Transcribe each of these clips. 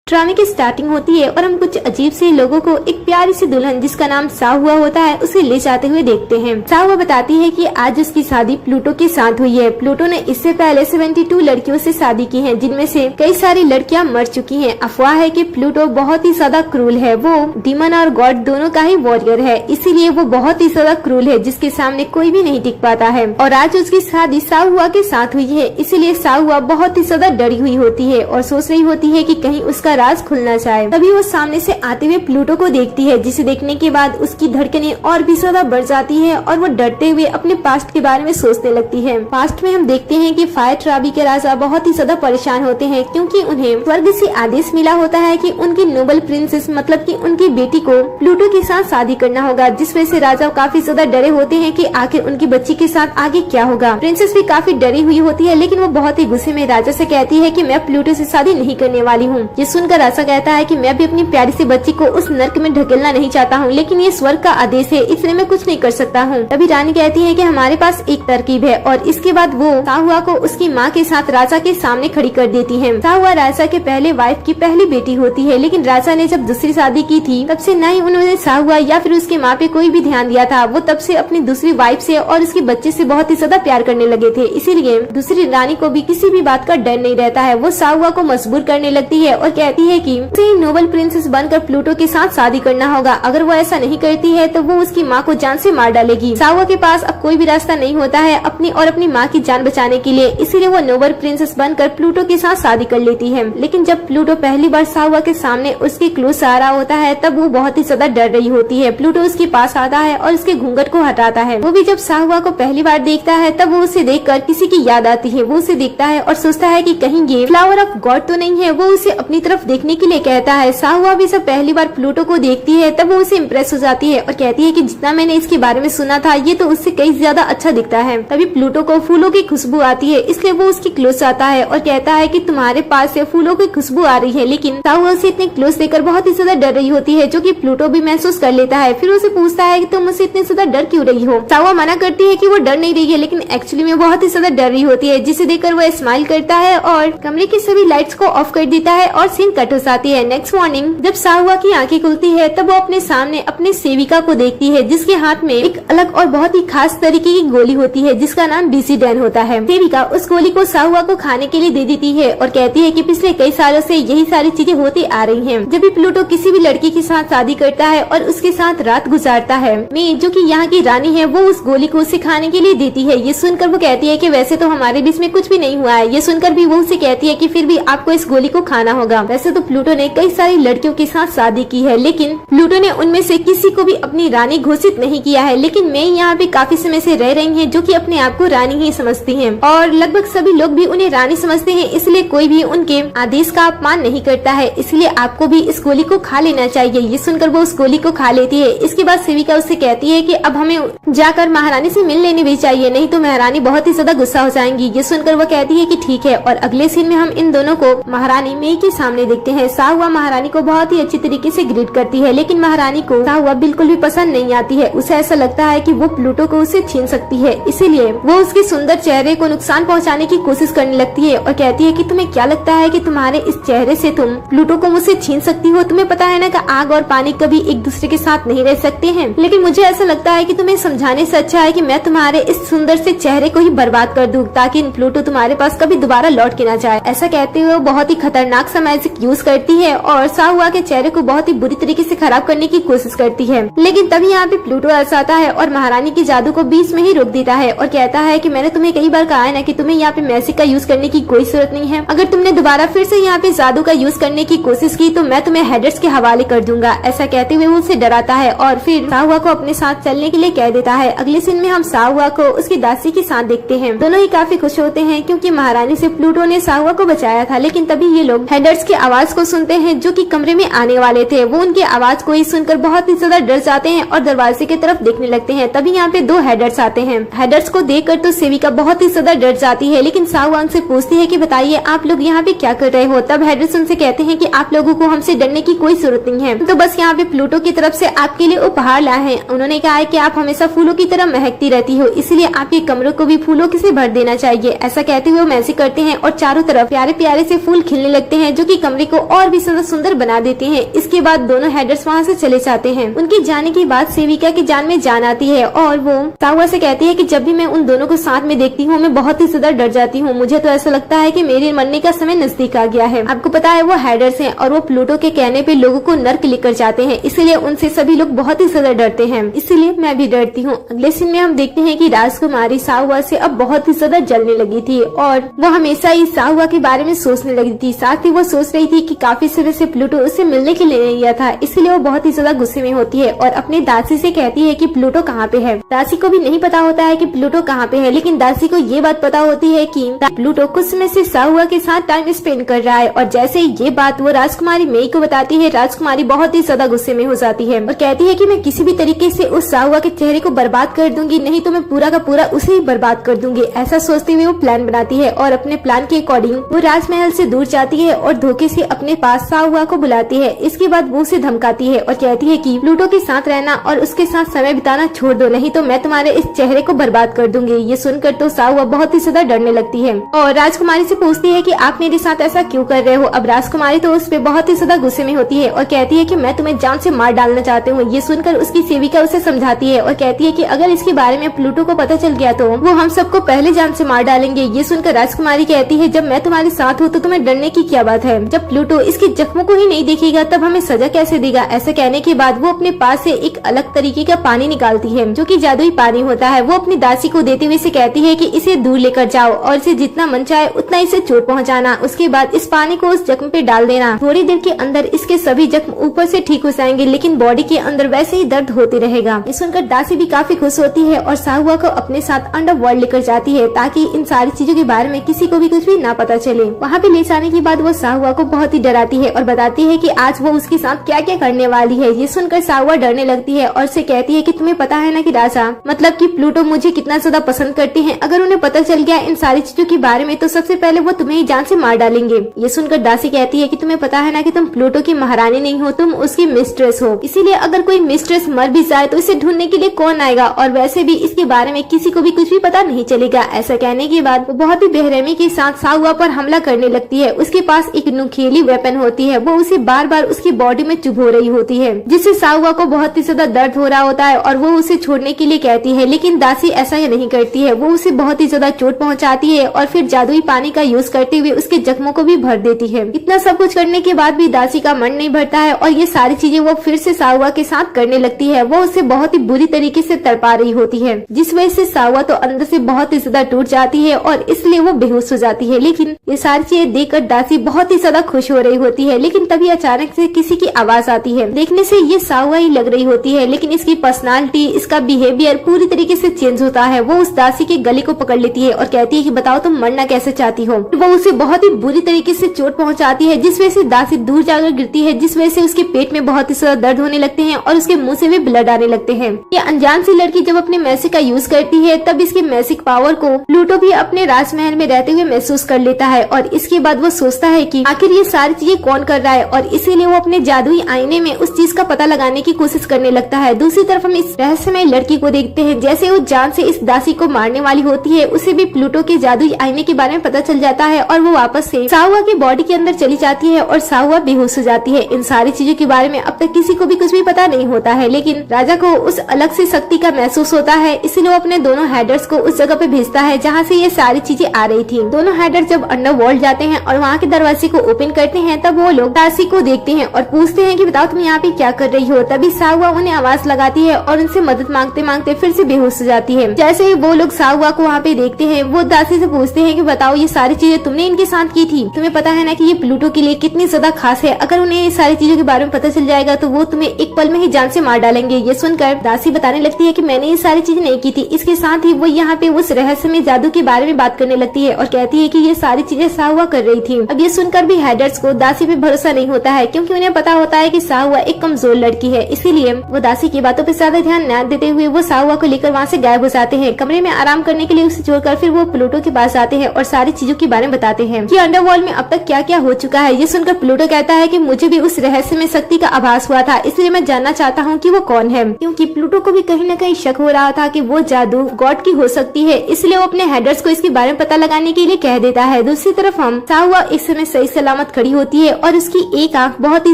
ड्रामे की स्टार्टिंग होती है और हम कुछ अजीब से लोगों को एक प्यारी सी दुल्हन जिसका नाम साहुआ होता है उसे ले जाते हुए देखते हैं। साहुआ बताती है कि आज उसकी शादी प्लूटो के साथ हुई है। प्लूटो ने इससे पहले 72 लड़कियों से शादी की है, जिनमें से कई सारी लड़कियां मर चुकी हैं। अफवाह है कि प्लूटो बहुत ही ज्यादा क्रूल है, वो डीमन और गॉड दोनों का ही वॉरियर है, इसीलिए वो बहुत ही ज्यादा क्रूल है जिसके सामने कोई भी नहीं टिक पाता है। और आज उसकी शादी साहुआ के साथ हुई है, इसीलिए साहुआ बहुत ही ज्यादा डरी हुई होती है और सोच रही होती है कि कहीं उसका राज खुलना चाहे। तभी वो सामने से आते हुए प्लूटो को देखती है, जिसे देखने के बाद उसकी धड़कनें और भी ज्यादा बढ़ जाती है और वो डरते हुए अपने पास्ट के बारे में सोचने लगती है। पास्ट में हम देखते हैं कि फायर ट्राबी के राजा बहुत ही ज्यादा परेशान होते हैं, क्योंकि उन्हें स्वर्ग से आदेश मिला होता है कि उनकी नोबल प्रिंसेस मतलब कि उनकी बेटी को प्लूटो के साथ शादी करना होगा, जिस वजह से राजा काफी ज्यादा डरे होते हैं कि आखिर उनकी बच्ची के साथ आगे क्या होगा। प्रिंसेस भी काफी डरी हुई होती है, लेकिन वो बहुत ही गुस्से में राजा से कहती है कि मैं प्लूटो से शादी नहीं करने वाली हूँ। ये सुनकर राजा कहता है कि मैं भी अपनी प्यारी सी बच्ची को उस नर्क में ढकेलना नहीं चाहता हूँ, लेकिन ये स्वर्ग का आदेश है, इसलिए मैं कुछ नहीं कर सकता हूँ। तभी रानी कहती है कि हमारे पास एक तरकीब है, और इसके बाद वो साहुआ को उसकी माँ के साथ राजा के सामने खड़ी कर देती है। साहुआ राजा के पहले वाइफ की पहली बेटी होती है, लेकिन राजा ने जब दूसरी शादी की थी तब से न ही उन्होंने साहुआ या फिर उसकी माँ पे कोई भी ध्यान दिया था। वो तब से अपनी दूसरी वाइफ से और उसके बच्चे से बहुत ही ज्यादा प्यार करने लगे थे, इसीलिए दूसरी रानी को भी किसी भी बात का डर नहीं रहता है। वो साहुआ को मजबूर करने लगती है और कहती है कि उसे नोबल प्रिंसेस बनकर प्लूटो के साथ शादी करना होगा। अगर वो ऐसा नहीं करती है तो वो उसकी माँ को जान से मार डालेगी। साहुआ के पास अब कोई भी रास्ता नहीं होता है अपनी और अपनी माँ की जान बचाने के लिए, इसीलिए वो नोबल प्रिंसेस बनकर प्लूटो के साथ शादी कर लेती है। लेकिन जब प्लूटो पहली बार साहुआ के सामने उसके क्लोज आ रहा होता है तब वो बहुत ही ज्यादा डर रही होती है। प्लूटो उसके पास आता है और उसके घूंघट को हटाता है। वो भी जब साहुआ को पहली बार देखता है तब वो उसे देखकर किसी की याद आती है। वो उसे देखता है और सोचता है कि कहीं ये फ्लावर ऑफ गॉड तो नहीं है। वो उसे अपनी तरफ देखने के लिए कहता है। साहुआ भी जब पहली बार प्लूटो को देखती है तब वो उसे इम्प्रेस हो जाती है और कहती है कि जितना मैंने इसके बारे में सुना था ये तो उससे कई ज्यादा अच्छा दिखता है। तभी प्लूटो को फूलों की खुशबू आती है, इसलिए वो उसकी क्लोज आता है और कहता है कि तुम्हारे पास से फूलों की खुशबू आ रही है। लेकिन साहुआ उसे इतने क्लोज देखकर बहुत ही ज्यादा डर रही होती है, जो कि प्लूटो भी महसूस कर लेता है। फिर उसे पूछता है कि तुम मुझसे इतने ज्यादा डर क्यों रही हो। साहुआ मना करती है कि वो डर नहीं रही है, लेकिन एक्चुअली में बहुत ही ज्यादा डर रही होती है, जिसे देखकर वो स्माइल करता है और कमरे की सभी लाइट्स को ऑफ कर देता है और सीन कट हो जाती है। नेक्स्ट मॉर्निंग जब साहुआ की आंखें खुलती है तब वो अपने सामने अपने सेविका को देखती है, जिसके हाथ में एक अलग और बहुत ही खास तरीके की गोली होती है, जिसका नाम डिसीडेन होता है। सेविका उस गोली को साहुआ को खाने के लिए दे देती है और कहती है कि पिछले कई सालों से यही सारी चीजें होती आ रही हैं। जब भी प्लूटो किसी भी लड़की के साथ शादी करता है और उसके साथ रात गुजारता है, मैं जो कि यहाँ की रानी है वो उस गोली को उसे खाने के लिए देती है। ये सुनकर वो कहती है कि वैसे तो हमारे बीच में कुछ भी नहीं हुआ है। ये सुनकर भी वो उसे कहती है कि फिर भी आपको इस गोली को खाना होगा। वैसे तो प्लूटो ने कई सारी लड़कियों के साथ शादी की है, लेकिन प्लूटो ने उनमें से किसी को भी अपनी रानी घोषित नहीं किया है। लेकिन मैं यहाँ पे काफी समय से रह रही है, जो कि अपने आप को रानी ही समझती हैं और लगभग सभी लोग भी उन्हें रानी समझते हैं, इसलिए कोई भी उनके आदेश का अपमान नहीं करता है। इसलिए आपको भी इस गोली को खा लेना चाहिए। ये सुनकर वो उस गोली को खा लेती है। इसके बाद सेविका उससे कहती है कि अब हमें जाकर महारानी से मिल लेनी भी चाहिए, नहीं तो महारानी बहुत ही ज्यादा गुस्सा हो जाएंगी। ये सुनकर वो कहती है कि ठीक है। और अगले सीन में हम इन दोनों को महारानी मेई के सामने देखते हैं। साहुआ महारानी को बहुत ही अच्छी तरीके से ग्रीट करती है, लेकिन महारानी को साहुआ बिल्कुल भी पसंद नहीं आती है। उसे ऐसा लगता है कि वो प्लूटो को उसे छीन सकती है, इसीलिए वो उसके सुंदर चेहरे को नुकसान पहुंचाने की कोशिश करने लगती है और कहती है कि तुम्हें क्या लगता है कि तुम्हारे इस चेहरे से तुम प्लूटो को मुझसे छीन सकती हो। तुम्हें पता है ना कि आग और पानी कभी एक दूसरे के साथ नहीं रह सकते हैं, लेकिन मुझे ऐसा लगता है कि तुम्हें समझाने से अच्छा है कि मैं तुम्हारे इस सुंदर से चेहरे को ही बर्बाद कर दूं, ताकि प्लूटो तुम्हारे पास कभी दोबारा लौट के ना जाए। ऐसा कहते हुए वो बहुत ही खतरनाक सा मैजिक यूज करती है और साहुआ के चेहरे को बहुत ही बुरी तरीके से खराब करने की कोशिश करती है। लेकिन तभी यहाँ पे प्लूटो आता है और महारानी की जादू को बीच में ही रोक देता है और कहता है कि मैंने तुम्हें कई बार कहा है ना कि तुम्हें यहाँ पे मैजिक का यूज करने की कोई जरूरत नहीं है। अगर तुमने दोबारा फिर से यहाँ पे जादू का यूज करने की कोशिश की तो मैं तुम्हें हेडर्स के हवाले कर दूंगा। ऐसा कहते हुए वो उसे डराता है और फिर साहुआ को अपने साथ चलने के लिए कह देता है। अगले सीन में हम साहुआ को उसकी दासी के साथ देखते हैं। दोनों ही काफी खुश होते हैं क्योंकि महारानी से प्लूटो ने साहुआ को बचाया था। लेकिन तभी ये लोग हेडर्स की आवाज को सुनते हैं, जो कि कमरे में आने वाले थे। वो उनकी आवाज को ही सुनकर बहुत ही ज्यादा डर जाते हैं और दरवाजे की तरफ देखने लगते हैं। तभी यहाँ पे दो हेडर्स आते हैं। हेडर्स को देखकर तो सेविका बहुत ही ज्यादा डर जाती है, लेकिन साहुआ उनसे पूछती है कि बताइए आप लोग यहाँ पे क्या कर रहे हो। तब हेडर्स उनसे कहते हैं कि आप लोगों को हमसे डरने की कोई जरूरत नहीं है, तो बस यहाँ पे प्लूटो की तरफ से आपके लिए उपहार लाए हैं। उन्होंने कहा है कि आप हमेशा फूलों की तरह महकती रहती हो, इसलिए आपके कमरों को भी फूलों से भर देना चाहिए। ऐसा कहते हुए वो मैजिक करते हैं और चारों तरफ प्यारे प्यारे से फूल खिलने लगते हैं, जो कि कमरे को और भी ज्यादा सुंदर बना देते हैं। इसके बाद दोनों हेडर्स वहाँ से चले जाते हैं। उनके जाने के बाद सेविका की जान में जान आती है और वो साहुआ से कहती है कि जब भी मैं उन दोनों को साथ में देखती हूँ मैं बहुत ही ज्यादा डर जाती हूँ। मुझे तो ऐसा लगता है कि मेरे मरने का समय नजदीक आ गया है। आपको पता है वो हेडर्स हैं और वो प्लूटो के कहने पे लोगों को नर्क लेकर जाते हैं, इसलिए उनसे सभी लोग बहुत ही ज्यादा डरते हैं। इसलिए मैं भी डरती हूँ। अगले सीन में हम देखते हैं कि राजकुमारी साहुआ से अब बहुत ही ज्यादा जलने लगी थी और वो हमेशा ही साहुआ के बारे में सोचने लगी थी। साथ ही वो सोच रही थी कि काफी समय से प्लूटो उससे मिलने के लिए नहीं गया था, इसलिए वो बहुत ही ज्यादा गुस्से में होती है और अपने दासी से कहती है कि प्लूटो कहाँ पे है। दासी को भी नहीं पता होता है कि प्लूटो कहाँ पे है, लेकिन दासी को ये बात पता होती है कि प्लूटो कुछ समय से साहुआ के साथ टाइम स्पेंड कर रहा है। और जैसे ही ये बात वो राजकुमारी मेई को बताती है, राजकुमारी बहुत ही ज्यादा गुस्से में हो जाती है और कहती है कि मैं किसी भी तरीके से उस साहुआ के चेहरे को बर्बाद कर दूंगी, नहीं तो मैं पूरा का पूरा उसे ही बर्बाद कर दूंगी। ऐसा सोचते हुए वो प्लान बनाती है और अपने प्लान के अकॉर्डिंग वो राजमहल से दूर जाती है और धोखे से अपने पास साहुआ को बुलाती है। इसके बाद वो उसे धमकाती है और कहती है कि प्लूटो के साथ रहना और उसके साथ समय बिताना छोड़ दो, नहीं तो मैं तुम्हारे इस चेहरे को बर्बाद कर दूंगी। ये सुनकर तो साहुआ बहुत ही ज्यादा डरने लगती है और राजकुमारी से पूछती है कि आप मेरे साथ ऐसा क्यों कर रहे हो। अब राजकुमारी तो उस पे बहुत ही ज्यादा गुस्से में होती है और कहती है कि मैं तुम्हें जान से मार डालना चाहती हूँ। ये सुनकर उसकी सेविका उसे समझाती है और कहती है कि अगर इसके बारे में प्लूटो को पता चल गया तो वो हम सबको पहले जान से मार डालेंगे। ये सुनकर राजकुमारी कहती है जब मैं तुम्हारे साथ हूँ तो तुम्हें डरने की क्या बात है। जब प्लूटो इसके जख्मों को ही नहीं देखेगा तब हमें सजा कैसे देगा। ऐसा कहने के बाद वो अपने पास से एक अलग तरीके का पानी निकालती है जो कि जादुई पानी होता है। वो अपनी दासी को देते हुए से कहती है कि इसे दूर लेकर जाओ और इसे जितना मन चाहे उतना इसे चोट पहुंचाना। उसके बाद इस पानी को उस जख्म पे डाल देना। थोड़ी देर के अंदर इसके सभी जख्म ऊपर से ठीक हो जाएंगे, लेकिन बॉडी के अंदर वैसे ही दर्द होते रहेगा। ये सुनकर दासी भी काफी खुश होती है और साहुआ को अपने साथ अंडर वर्ल्ड लेकर जाती है ताकि इन सारी चीजों के बारे में किसी को भी कुछ भी ना पता चले। वहाँ पे ले जाने के बाद वो साहुआ को बहुत ही डराती है और बताती है कि आज वो उसके साथ क्या क्या करने वाली है। ये सुनकर साहुआ डरने लगती है और उसे कहती है कि तुम्हें पता है ना कि राजा मतलब कि प्लूटो मुझे कितना ज्यादा पसंद करते हैं। अगर उन्हें पता चल गया इन सारी चीजों के बारे में तो सबसे पहले वो तुम्हें ही जान से मार डालेंगे। ये सुनकर दासी कहती है कि तुम्हें पता है ना कि तुम प्लूटो की महारानी नहीं हो, तुम उसकी मिस्ट्रेस हो। इसीलिए अगर कोई मिस्ट्रेस मर भी जाए तो इसे ढूंढने के लिए कौन आएगा और वैसे भी इसके बारे में किसी को भी कुछ भी पता नहीं चलेगा। ऐसा कहने के बाद वो बहुत ही बेरहमी के साथ साहुआ पर हमला करने लगती है। उसके पास एक नुकीली वेपन होती है, वो उसे बार बार उसकी बॉडी में चुभो रही होती है जिससे साहुआ को बहुत ही ज्यादा दर्द हो रहा होता है और वो उसे छोड़ने के लिए कहती है, लेकिन दासी ऐसा ही नहीं करती है। वो उसे बहुत ही ज्यादा चोट पहुंचाती है और फिर जादुई पानी का यूज करते हुए उसके जख्मों को भी भर देती है। इतना सब कुछ करने के बाद भी दासी का मन नहीं भरता है और ये सारी चीजें वो फिर से साहुआ के साथ करने लगती है। वो उसे बहुत ही बुरी तरीके से तड़पा रही होती है जिस वजह से साहुआ तो अंदर से बहुत ही ज्यादा टूट जाती है और इसलिए वो बेहोश हो जाती है। लेकिन ये सारी चीजें देखकर दासी बहुत ही ज्यादा खुश हो रही होती है। लेकिन तभी अचानक से किसी की आवाज आती है। देखने से ये साहुआ ही लग रही होती है, लेकिन इसकी पर्सनालिटी, इसका बिहेवियर पूरी तरीके से चेंज होता है। वो उस दासी के गले को पकड़ लेती है और कहती है कि बताओ तुम मरना कैसे चाहती हो। वो उसे बहुत ही बुरी तरीके से चोट पहुंचाती है जिस वजह से दासी दूर जाकर गिरती है, जिस वजह से उसके पेट में बहुत ही ज्यादा दर्द होने लगते हैं और उसके मुंह से भी ब्लड आने लगते हैं। ये अनजान सी लड़की जब अपने मैजिक का यूज करती है तब इसके मैजिक पावर को प्लूटो भी अपने राजमहल में रहते हुए महसूस कर लेता है और इसके बाद वो सोचता है कि आखिर ये सारी चीजें कौन कर रहा है और इसीलिए वो अपने जादुई आईने में उस चीज का पता लगाने की कोशिश करने लगता है। दूसरी तरफ हम इस रहस्यमय लड़की को देखते हैं, जैसे वो जान से इस दासी को मारने वाली होती है उसे भी प्लूटो के जादुई आईने के बारे में पता चल जाता है और वो वापस से साहुआ की बॉडी के अंदर चली जाती है और साहुआ बेहोश हो जाती है। इन सारी चीजों के बारे में अब तक किसी को भी कुछ भी पता नहीं होता है, लेकिन राजा को उस अलग से शक्ति का महसूस होता है, इसलिए वो अपने दोनों हेडर्स को उस जगह पे भेजता है जहाँ से ये सारी चीजें आ रही थी। दोनों हेडर्स जब अंडर वर्ल्ड जाते हैं और वहाँ के दरवाजे को ओपन करते हैं तब वो लोग दासी को देखते हैं और पूछते हैं कि बताओ तुम यहाँ पे क्या कर रही हो। तभी साहुआ उन्हें आवाज लगाती है और उनसे मदद मांगते मांगते फिर से बेहोश हो जाती है। जैसे ही वो लोग साहुआ को वहाँ पे देखते हैं वो दासी से पूछते हैं कि बताओ ये सारी चीजें तुमने इनके साथ की थी। तुम्हें पता है ना कि ये प्लूटो के लिए कितनी ज्यादा खास है, अगर उन्हें ये सारी चीजों के बारे में पता चल जाएगा तो वो तुम्हें एक पल में ही जान से मार डालेंगे। ये सुनकर दासी बताने लगती है कि मैंने ये सारी चीजें नहीं की थी। इसके साथ ही वो यहाँ पे उस रहस्यमय जादू के बारे में बात करने लगती है और कहती है कि ये सारी चीजें साहुआ कर रही थी। अब ये सुनकर भी हेडर्स को दासी पे भरोसा नहीं होता है क्योंकि उन्हें पता होता है कि साहुआ एक कमजोर लड़की है, इसीलिए वो दासी की बातों पे ज्यादा ध्यान न देते हुए वो साहुआ को लेकर वहाँ से गायब हो जाते हैं। कमरे में आराम करने के लिए उसे छोड़कर फिर वो प्लूटो के पास आते हैं और सारी चीजों के बारे में बताते हैं कि अंडरवर्ल्ड में अब तक क्या क्या हो चुका है। ये सुनकर प्लूटो कहता है कि मुझे भी उस रहस्य में शक्ति का आभास हुआ था, इसलिए मैं जानना चाहता हूँ कि वो कौन है, क्योंकि प्लूटो को भी कहीं न कहीं शक हो रहा था कि वो जादू गॉड की हो सकती है, इसलिए वो अपने हेडर्स को इसके बारे में पता लगाने के लिए कह देता है। दूसरी तरफ हम साहुआ इस समय सही सलामत साथ खड़ी होती है और उसकी एक आंख बहुत ही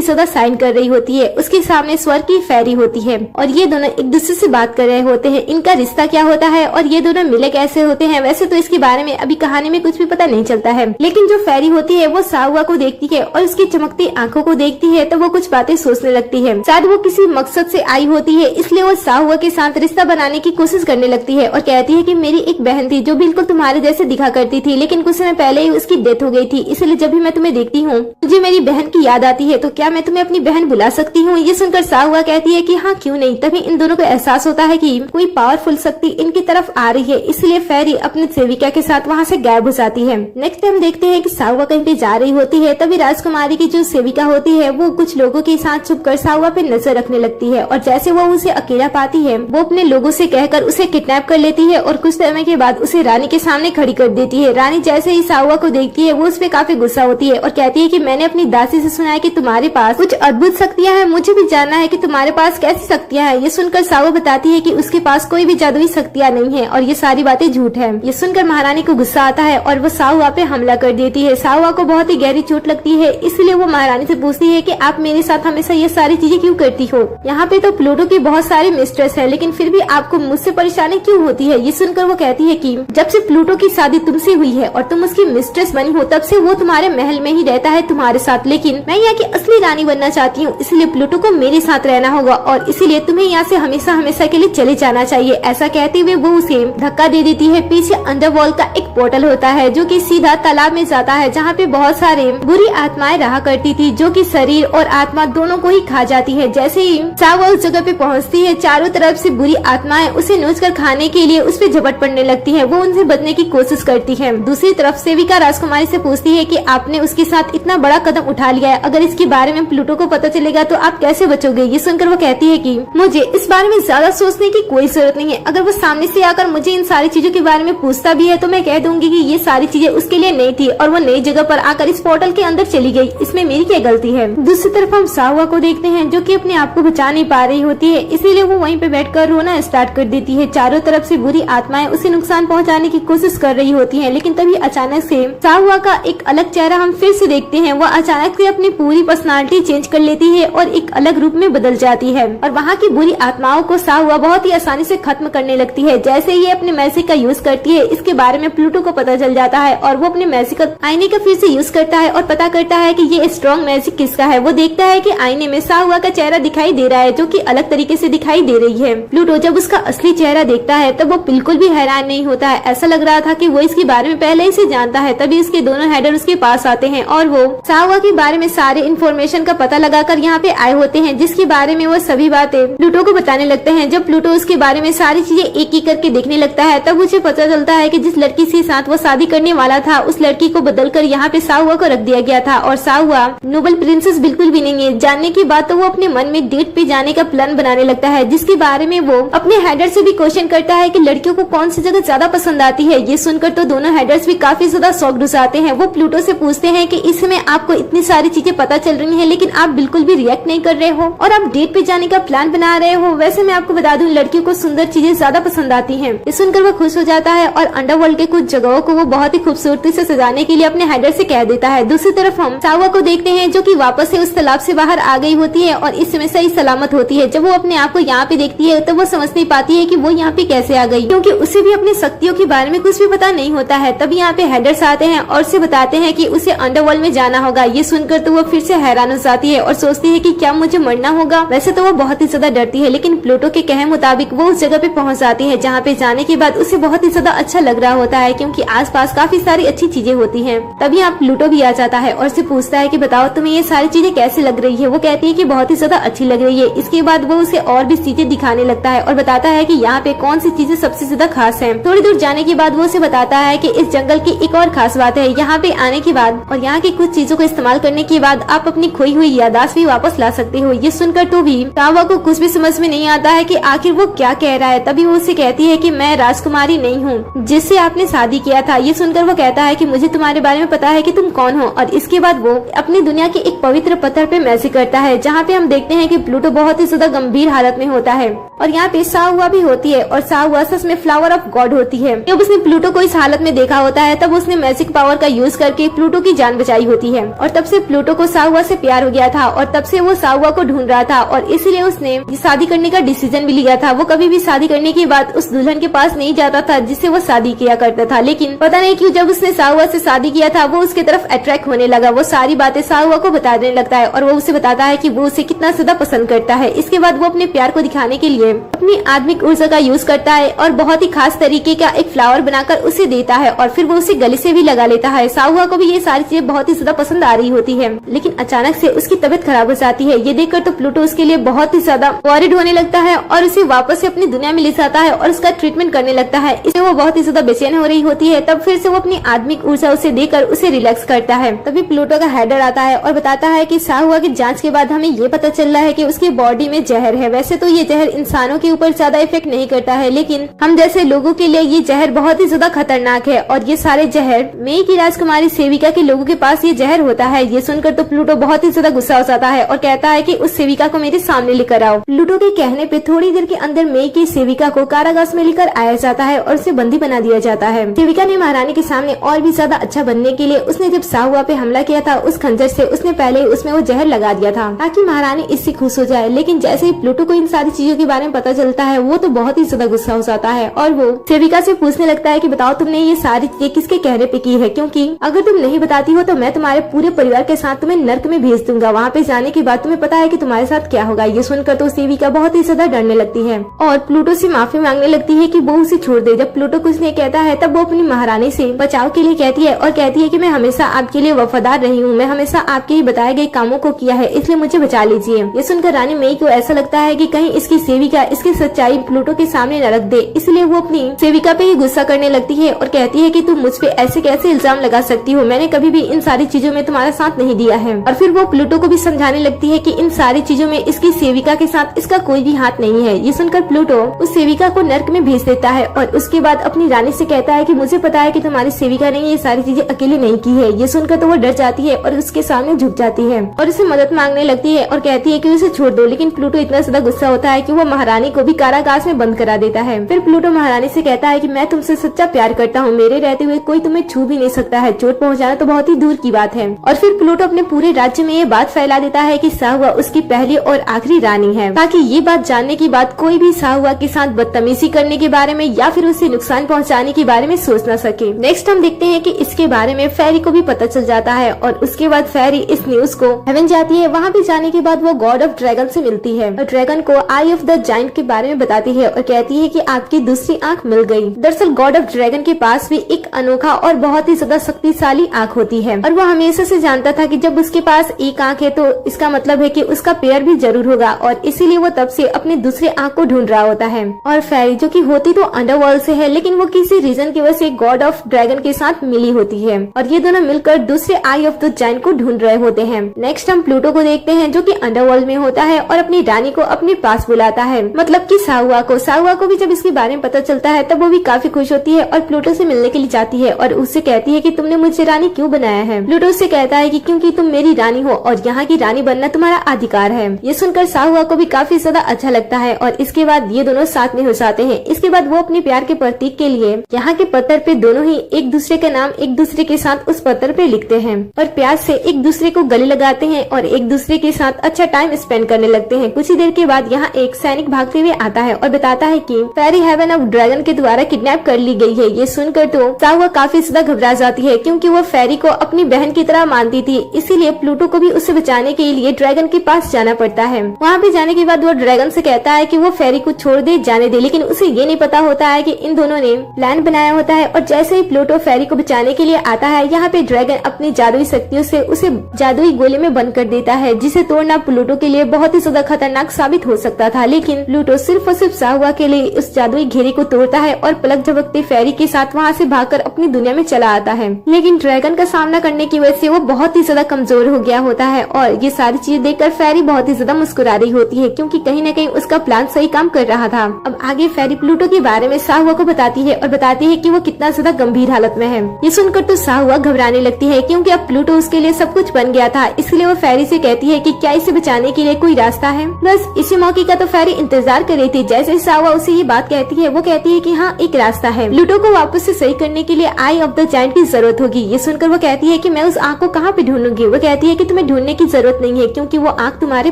ज्यादा साइन कर रही होती है। उसके सामने स्वर्ग की फेरी होती है और ये दोनों एक दूसरे से बात कर रहे होते हैं। इनका रिश्ता क्या होता है और ये दोनों मिले कैसे होते हैं, वैसे तो इसके बारे में अभी कहानी में कुछ भी पता नहीं चलता है, लेकिन जो फेरी होती है वो साहुआ को देखती है और उसकी चमकती आंखों को देखती है तो वो कुछ बातें सोचने लगती है। शायद वो किसी मकसद से आई होती है, इसलिए वो साहुआ के साथ रिश्ता बनाने की कोशिश करने लगती है और कहती है कि मेरी एक बहन थी जो बिल्कुल तुम्हारे जैसे दिखा करती थी, लेकिन कुछ समय पहले ही उसकी डेथ हो गई थी, इसलिए जब भी मैं तुम्हें देखती हूँ मुझे मेरी बहन की याद आती है, तो क्या मैं तुम्हें अपनी बहन बुला सकती हूँ। ये सुनकर साहुआ कहती है कि हाँ क्यों नहीं। तभी इन दोनों को एहसास होता है कि कोई पावरफुल शक्ति इनकी तरफ आ रही है, इसलिए फेरी अपनी सेविका के साथ वहाँ से गायब हो जाती है। नेक्स्ट टाइम देखते हैं कि साहुआ कहीं पे जा रही होती है, तभी राजकुमारी की जो सेविका होती है वो कुछ लोगों के साथ छुपकर साहुआ पे नजर रखने लगती है और जैसे वो उसे अकेला पाती है वो अपने लोगों से कहकर उसे किडनैप कर लेती है और कुछ समय के बाद उसे रानी के सामने खड़ी कर देती है। रानी जैसे ही साहुआ को देखती है वो उस पे काफी गुस्सा होती है और कहती है कि मैंने अपनी दासी से सुना है कि तुम्हारे पास कुछ अद्भुत शक्तियां हैं, मुझे भी जानना है कि तुम्हारे पास कैसी शक्तियां हैं। ये सुनकर साहुआ बताती है कि उसके पास कोई भी जादुई शक्तियां नहीं है और ये सारी बातें झूठ है। ये सुनकर महारानी को गुस्सा आता है और वो साहुआ पे हमला कर देती है। साहुआ को बहुत ही गहरी चोट लगती है, इसलिए वो महारानी से पूछती है कि आप मेरे साथ हमेशा ये सारी चीजें क्यों करती हो। यहाँ पे तो प्लूटो की बहुत सारी मिस्ट्रेस है, लेकिन फिर भी आपको मुझसे परेशानी क्यों होती है। ये सुनकर वो कहती है कि जब से प्लूटो की शादी तुमसे हुई है और तुम उसकी मिस्ट्रेस बनी हो तब से वो तुम्हारे महल में ही रहता है तुम्हारे साथ, लेकिन मैं यहाँ की असली रानी बनना चाहती हूँ, इसलिए प्लूटो को मेरे साथ रहना होगा और इसीलिए तुम्हें यहाँ से हमेशा हमेशा के लिए चले जाना चाहिए। ऐसा कहते हुए वो उसे धक्का दे देती है। पीछे अंडरवर्ल्ड का एक पोर्टल होता है जो कि सीधा तालाब में जाता है, जहाँ पे बहुत सारे बुरी आत्माएं रहा करती थी जो कि शरीर और आत्मा दोनों को ही खा जाती है। जैसे ही साहुआ उस जगह पे पहुँचती है चारों तरफ से बुरी आत्माएं उसे नोच कर खाने के लिए उस पे झपट पड़ने लगती है। वो उनसे बचने की कोशिश करती है। दूसरी तरफ सेविका राजकुमारी से पूछती है कि आपने उसके साथ इतना बड़ा कदम उठा लिया है, अगर इसके बारे में प्लूटो को पता चलेगा तो आप कैसे बचोगे। ये सुनकर वो कहती है कि मुझे इस बारे में ज्यादा सोचने की कोई जरूरत नहीं है, अगर वो सामने से आकर मुझे इन सारी चीजों के बारे में पूछता भी है तो मैं कह दूंगी कि ये सारी चीजें उसके लिए नहीं थी और वो नई जगह पर आकर इस पोर्टल के अंदर चली गई, इसमें मेरी क्या गलती है। दूसरी तरफ हम साहुआ को देखते हैं जो कि अपने आप को बचा नहीं पा रही होती है, इसीलिए वो वहीं पे बैठकर रोना स्टार्ट कर देती है। चारों तरफ से बुरी आत्माएं उसे नुकसान पहुंचाने की कोशिश कर रही होती हैं, लेकिन तभी अचानक से साहुआ का एक अलग चेहरा हम फिर से देखते हैं। वो अचानक से अपनी पूरी पर्सनालिटी चेंज कर लेती है और एक अलग रूप में बदल जाती है और वहाँ की बुरी आत्माओं को साहुआ बहुत ही आसानी से खत्म करने लगती है। जैसे ये अपने मैजिक का यूज करती है, इसके बारे में प्लूटो को पता चल जाता है और वो अपने मैजिक आईने का फिर से यूज करता है और पता करता है कि ये स्ट्रॉन्ग मैजिक किसका है। वो देखता है कि आईने में साहुआ का चेहरा दिखाई दे रहा है जो कि अलग तरीके से दिखाई दे रही है। प्लूटो जब उसका असली चेहरा देखता है तब वो बिल्कुल भी हैरान नहीं होता है। ऐसा लग रहा था कि वो इसके बारे में पहले ही से जानता है। तभी उसके दोनों हेडर उसके पास आते हैं और वो साहुआ के बारे में सारे इन्फॉर्मेशन का पता लगाकर यहाँ पे आए होते हैं, जिसके बारे में वो सभी बातें प्लूटो को बताने लगते हैं। जब प्लूटो उसके बारे में सारी चीजें एक एक करके देखने लगता है तब उसे पता चलता है कि जिस लड़की के साथ वो शादी करने वाला था उस लड़की को बदलकर यहाँ पे साहुआ को रख दिया गया था और साहुआ नोबल प्रिंसेस बिल्कुल भी नहीं है। जानने के बाद तो वो अपने मन में डेट पे जाने का प्लान बनाने लगता है, जिसके बारे में वो अपने हेडर से भी क्वेश्चन करता है कि लड़कियों को कौन सी जगह ज्यादा पसंद आती है। ये सुनकर तो दोनों हेडर्स भी काफी ज्यादा शॉक्ड हो जाते हैं। वो प्लूटो से पूछते हैं कि इस समय आपको इतनी सारी चीजें पता चल रही हैं लेकिन आप बिल्कुल भी रिएक्ट नहीं कर रहे हो और आप डेट पे जाने का प्लान बना रहे हो। वैसे मैं आपको बता दूं लड़कियों को सुंदर चीजें ज्यादा पसंद आती हैं। ये सुनकर वो खुश हो जाता है और अंडरवर्ल्ड के कुछ जगहों को वो बहुत ही खूबसूरती से सजाने के लिए अपने हेडर से कह देता है। दूसरी तरफ हम साहुआ को देखते हैं जो कि वापस से उस तालाब से बाहर आ गई होती है और इस समय सही सलामत होती है। जब वो अपने आप को यहाँ पे देखती है तो वो समझ नहीं पाती है कि वो यहाँ पे कैसे आ गई, क्योंकि उसे भी अपनी शक्तियों के बारे में कुछ भी पता नहीं होता है। तभी यहाँ पे हेडर्स आते हैं और उसे बताते हैं कि उसे अंडरवर्ल्ड में जाना होगा। ये सुनकर तो वो फिर से हैरान हो जाती है और सोचती है कि क्या मुझे मरना होगा। वैसे तो वो बहुत ही ज्यादा डरती है, लेकिन प्लूटो के कहे मुताबिक वो उस जगह पे पहुंच जाती है जहाँ पे जाने के बाद उसे बहुत ही ज्यादा अच्छा लग रहा होता है, क्योंकि आसपास काफी सारी अच्छी चीजें होती हैं। तभी यहाँ प्लूटो भी आ जाता है और उसे पूछता है कि बताओ तुम्हें ये सारी चीजें कैसे लग रही है। वो कहती है कि बहुत ही ज्यादा अच्छी लग रही है। इसके बाद वो उसे और भी चीजें दिखाने लगता है और बताता है कि यहाँ पे कौन सी चीजें सबसे ज्यादा खास है। थोड़ी दूर जाने के बाद वो उसे बताता है कि इस जंगल की एक और खास बात है, यहाँ पे आने के बाद और यहाँ की कुछ चीजों को इस्तेमाल करने के बाद आप अपनी खोई हुई याददाश्त भी वापस ला सकते हो। ये सुनकर तो भी साहुआ को कुछ भी समझ में नहीं आता है कि आखिर वो क्या कह रहा है। तभी वो उसे कहती है कि मैं राजकुमारी नहीं हूँ जिससे आपने शादी किया था। ये सुनकर वो कहता है कि मुझे तुम्हारे बारे में पता है कि तुम कौन हो। और इसके बाद वो अपनी दुनिया के एक पवित्र पत्थर पे मैजिक करता है, जहाँ पे हम देखते हैं कि प्लूटो बहुत ही ज्यादा गंभीर हालत में होता है और यहाँ पे साहुआ भी होती है और साहुआ सच में फ्लावर ऑफ गॉड होती है। जब उसने प्लूटो को इस हालत में देखा होता है तब उसने मैजिक पावर का यूज करके प्लूटो की जान बचाई होती है और तब से प्लूटो को साहुआ से प्यार हो गया था और तब से वो साहुआ को ढूंढ रहा था और इसीलिए उसने शादी करने का डिसीजन भी लिया था। वो कभी भी शादी करने के बाद उस दुल्हन के पास नहीं जाता था जिससे वो शादी किया करता था, लेकिन पता नहीं क्यों जब उसने साहुआ से शादी किया था वो उसके तरफ अट्रैक्ट होने लगा। वो सारी बातें साहुआ को बताने लगता है और वो उसे बताता है कि वो उसे कितना ज्यादा पसंद करता है। इसके बाद वो अपने प्यार को दिखाने के लिए अपनी आत्मिक ऊर्जा का यूज करता है और बहुत ही खास तरीके का एक फ्लावर बनाकर उसे देता है और फिर वो उसे गले से भी लगा लेता है। साहुआ को भी ये सारी चीजें बहुत ही ज्यादा पसंद आ रही होती है, लेकिन अचानक से उसकी तबीयत खराब हो जाती है। ये देखकर तो प्लूटो उसके लिए बहुत ही ज्यादा वॉरिड होने लगता है और उसे वापस से अपनी दुनिया में ले जाता है और उसका ट्रीटमेंट करने लगता है। इससे वो बहुत ही ज्यादा बेचैन हो रही होती है। तब फिर से वो अपनी आत्मिक ऊर्जा उसे देकर उसे रिलैक्स करता है। तभी प्लूटो का हेडर आता है और बताता है कि साहुआ की जांच के बाद हमें ये पता चल रहा है कि उसकी बॉडी में जहर है। वैसे तो ये जहर इंसानों के ऊपर ज्यादा इफेक्ट नहीं करता है, लेकिन हम जैसे लोगों के लिए ये जहर बहुत ही ज्यादा खतरनाक है और ये सारे जहर मेई की राजकुमारी सेविका के लोगों के पास ये जहर होता है। ये सुनकर तो प्लूटो बहुत ही ज्यादा गुस्सा हो जाता है और कहता है कि उस सेविका को मेरे सामने लेकर आओ। प्लूटो के कहने पे थोड़ी देर के अंदर मेई की सेविका को कारागार में लेकर आया जाता है और उसे बंदी बना दिया जाता है। सेविका ने महारानी के सामने और भी ज्यादा अच्छा बनने के लिए उसने जब साहुआ पे हमला किया था उस खंजर से उसने पहले ही उसमें वो जहर लगा दिया था ताकि महारानी इससे खुश हो जाए। लेकिन जैसे ही प्लूटो को इन सारी चीजों के बारे में पता चलता है वो तो बहुत ही ज्यादा गुस्सा हो जाता है और वो सेविका से पूछने लगता है कि बताओ तुमने ये सारी चीजें किसके कहने पे की है, क्योंकि अगर तुम नहीं बताती हो तो मैं तुम्हारे पूरे परिवार के साथ तुम्हें नर्क में भेज दूंगा। वहाँ पे जाने के बाद तुम्हें पता है कि तुम्हारे साथ क्या होगा। ये सुनकर तो सेविका बहुत ही ज्यादा डरने लगती है और प्लूटो से माफी मांगने लगती है कि वो उसे छोड़ दे। जब प्लूटो कुछ नहीं कहता है तब वो अपनी महारानी से बचाव के लिए कहती है और कहती है कि मैं हमेशा आपके लिए वफादार रही हूँ, मैं हमेशा आपके ही बताए गए कामों को किया है, इसलिए मुझे बचा लीजिए। ये सुनकर रानी मेई को ऐसा लगता है कि कहीं इसकी सेविका इसकी सच्चाई प्लूटो के सामने न रख दे, इसलिए वो अपनी सेविका पे ही गुस्सा करने लगती है और कहती है कि तुम मुझ पे ऐसे कैसे इल्जाम लगा सकती हो, मैंने कभी भी इन सारी चीजों में तुम्हारा साथ नहीं दिया है। और फिर वो प्लूटो को भी समझाने लगती है कि इन सारी चीजों में इसकी सेविका के साथ इसका कोई भी हाथ नहीं है। ये सुनकर प्लूटो उस सेविका को नर्क में भेज देता है और उसके बाद अपनी रानी से कहता है कि मुझे पता है कि तुम्हारी सेविका ने ये सारी चीजें अकेले नहीं की है। ये सुनकर तो वो डर जाती है और उसके सामने झुक जाती है और उसे मदद मांगने लगती है और कहती है कि उसे छोड़ दो, लेकिन प्लूटो इतना ज्यादा गुस्सा होता है कि वो महारानी को भी कारागार में बंद करा देता है। फिर प्लूटो महारानी से कहता है कि मैं तुमसे सच्चा प्यार करता हूँ, मेरे रहते हुए कोई तुम्हें छू भी नहीं सकता है, चोट पहुँचाना तो बहुत ही दूर की बात है। और फिर प्लूटो अपने पूरे राज्य में ये बात फैला देता है कि साहुआ उसकी पहली और आखिरी रानी है, ताकि ये बात जानने के बाद कोई भी साहुआ के साथ बदतमीजी करने के बारे में या फिर उसे नुकसान पहुँचाने के बारे में सोच न सके। नेक्स्ट हम देखते हैं कि इसके बारे में फेरी को भी पता चल जाता है और उसके बाद फेरी इस न्यूज को हेवन जाती है। वहाँ पे जाने के बाद वो गॉड ऑफ ड्रैगन से मिलती है और ड्रैगन को आई ऑफ द जायंट के बारे में बताती है और कहती है कि आपकी दूसरी आंख मिल गई। दरअसल गॉड ऑफ ड्रैगन के पास भी एक अनोखा और बहुत ही ज्यादा शक्तिशाली आंख होती है और वो हमेशा से जानता था कि जब उसके पास एक आंख है तो इसका मतलब है कि उसका पेयर भी जरूर होगा और इसीलिए वो तब से अपने दूसरे आंख को ढूंढ रहा होता है। और फेरी जो कि होती तो अंडरवर्ल्ड से है, लेकिन वो किसी रीजन की वजह से गॉड ऑफ ड्रैगन के साथ मिली होती है और ये दोनों मिलकर दूसरे आई ऑफ द जायंट को ढूंढ रहे होते हैं। नेक्स्ट हम प्लूटो को देखते हैं जो कि अंडरवर्ल्ड में होता है और अपनी रानी को अपने पास बुलाता है, मतलब कि साहुआ को भी जब इसके बारे में पता चलता है तब वो भी काफी खुश होती है और प्लूटो से मिलने के लिए जाती है और उससे कहती है कि तुमने मुझे रानी क्यों बनाया है। प्लूटो उससे कहता है कि क्योंकि तुम मेरी रानी हो और यहाँ की रानी बनना तुम्हारा अधिकार है। ये सुनकर साहुआ को भी काफी ज्यादा अच्छा लगता है और इसके बाद ये दोनों साथ में हो जाते हैं। इसके बाद वो अपने प्यार के प्रतीक के लिए यहाँ के पत्थर पे दोनों ही एक दूसरे का नाम एक दूसरे के साथ उस पत्थर पे लिखते हैं और प्यार से एक दूसरे को गले लगाते हैं और एक दूसरे के साथ अच्छा टाइम स्पेंड करने लगते हैं। कुछ ही देर के बाद यहाँ एक सैनिक भागते हुए आता है और बताता है कि फेरी हेवन ऑफ ड्रैगन के द्वारा किडनैप कर ली गई है। ये सुनकर तो साहुआ काफी ज्यादा घबरा जाती है क्योंकि वो फेरी को अपनी बहन की तरह मानती थी, इसीलिए प्लूटो को भी उससे बचाने के लिए ड्रैगन के पास जाना पड़ता है। वहाँ पे जाने के बाद वो ड्रैगन से कहता है कि वो फेरी को छोड़ दे, जाने दे, लेकिन उसे ये नहीं पता होता है कि इन दोनों ने प्लान बनाया होता है। और जैसे ही प्लूटो फेरी को बचाने के लिए आता है, यहाँ पे ड्रैगन अपनी जादुई शक्तियों से उसे जादुई गोले में बंद कर देता है, जिसे तोड़ना प्लूटो के लिए बहुत ही ज्यादा खतरनाक साबित हो सकता था। लेकिन प्लूटो सिर्फ और सिर्फ साहुआ के लिए उस जादुई घेरे को तोड़ता है और पलक झपकते फेरी के साथ वहाँ से भागकर अपनी दुनिया में चला आता है। लेकिन ड्रैगन का सामना करने की वजह से वो बहुत ही ज्यादा कमजोर हो गया होता है और ये सारी चीजें देखकर फेरी बहुत ही ज्यादा मुस्कुरा रही होती है क्योंकि कहीं न कहीं उसका प्लान सही काम कर रहा था। अब आगे फेरी प्लूटो के बारे में साहुआ को बताती है और बताती है कि वो कितना ज्यादा गंभीर हालत में है। ये सुनकर तो साहुआ घबराने लगती है क्योंकि अब प्लूटो उसके लिए सब कुछ बन गया था, इसलिए वो फेरी से कहती है कि क्या इसे बचाने के लिए कोई रास्ता है। बस इसी मौके का तो फेरी इंतजार कर रही थी। जैसे सावा उसे ये बात कहती है, वो कहती है कि हाँ एक रास्ता है, प्लूटो को वापस से सही करने के लिए आई ऑफ द जायंट की जरूरत होगी। ये सुनकर वो कहती है कि मैं उस आँख को कहाँ पे ढूंढूंगी। वो कहती है कि तुम्हें ढूंढने की जरूरत नहीं है क्योंकि वो आँख तुम्हारे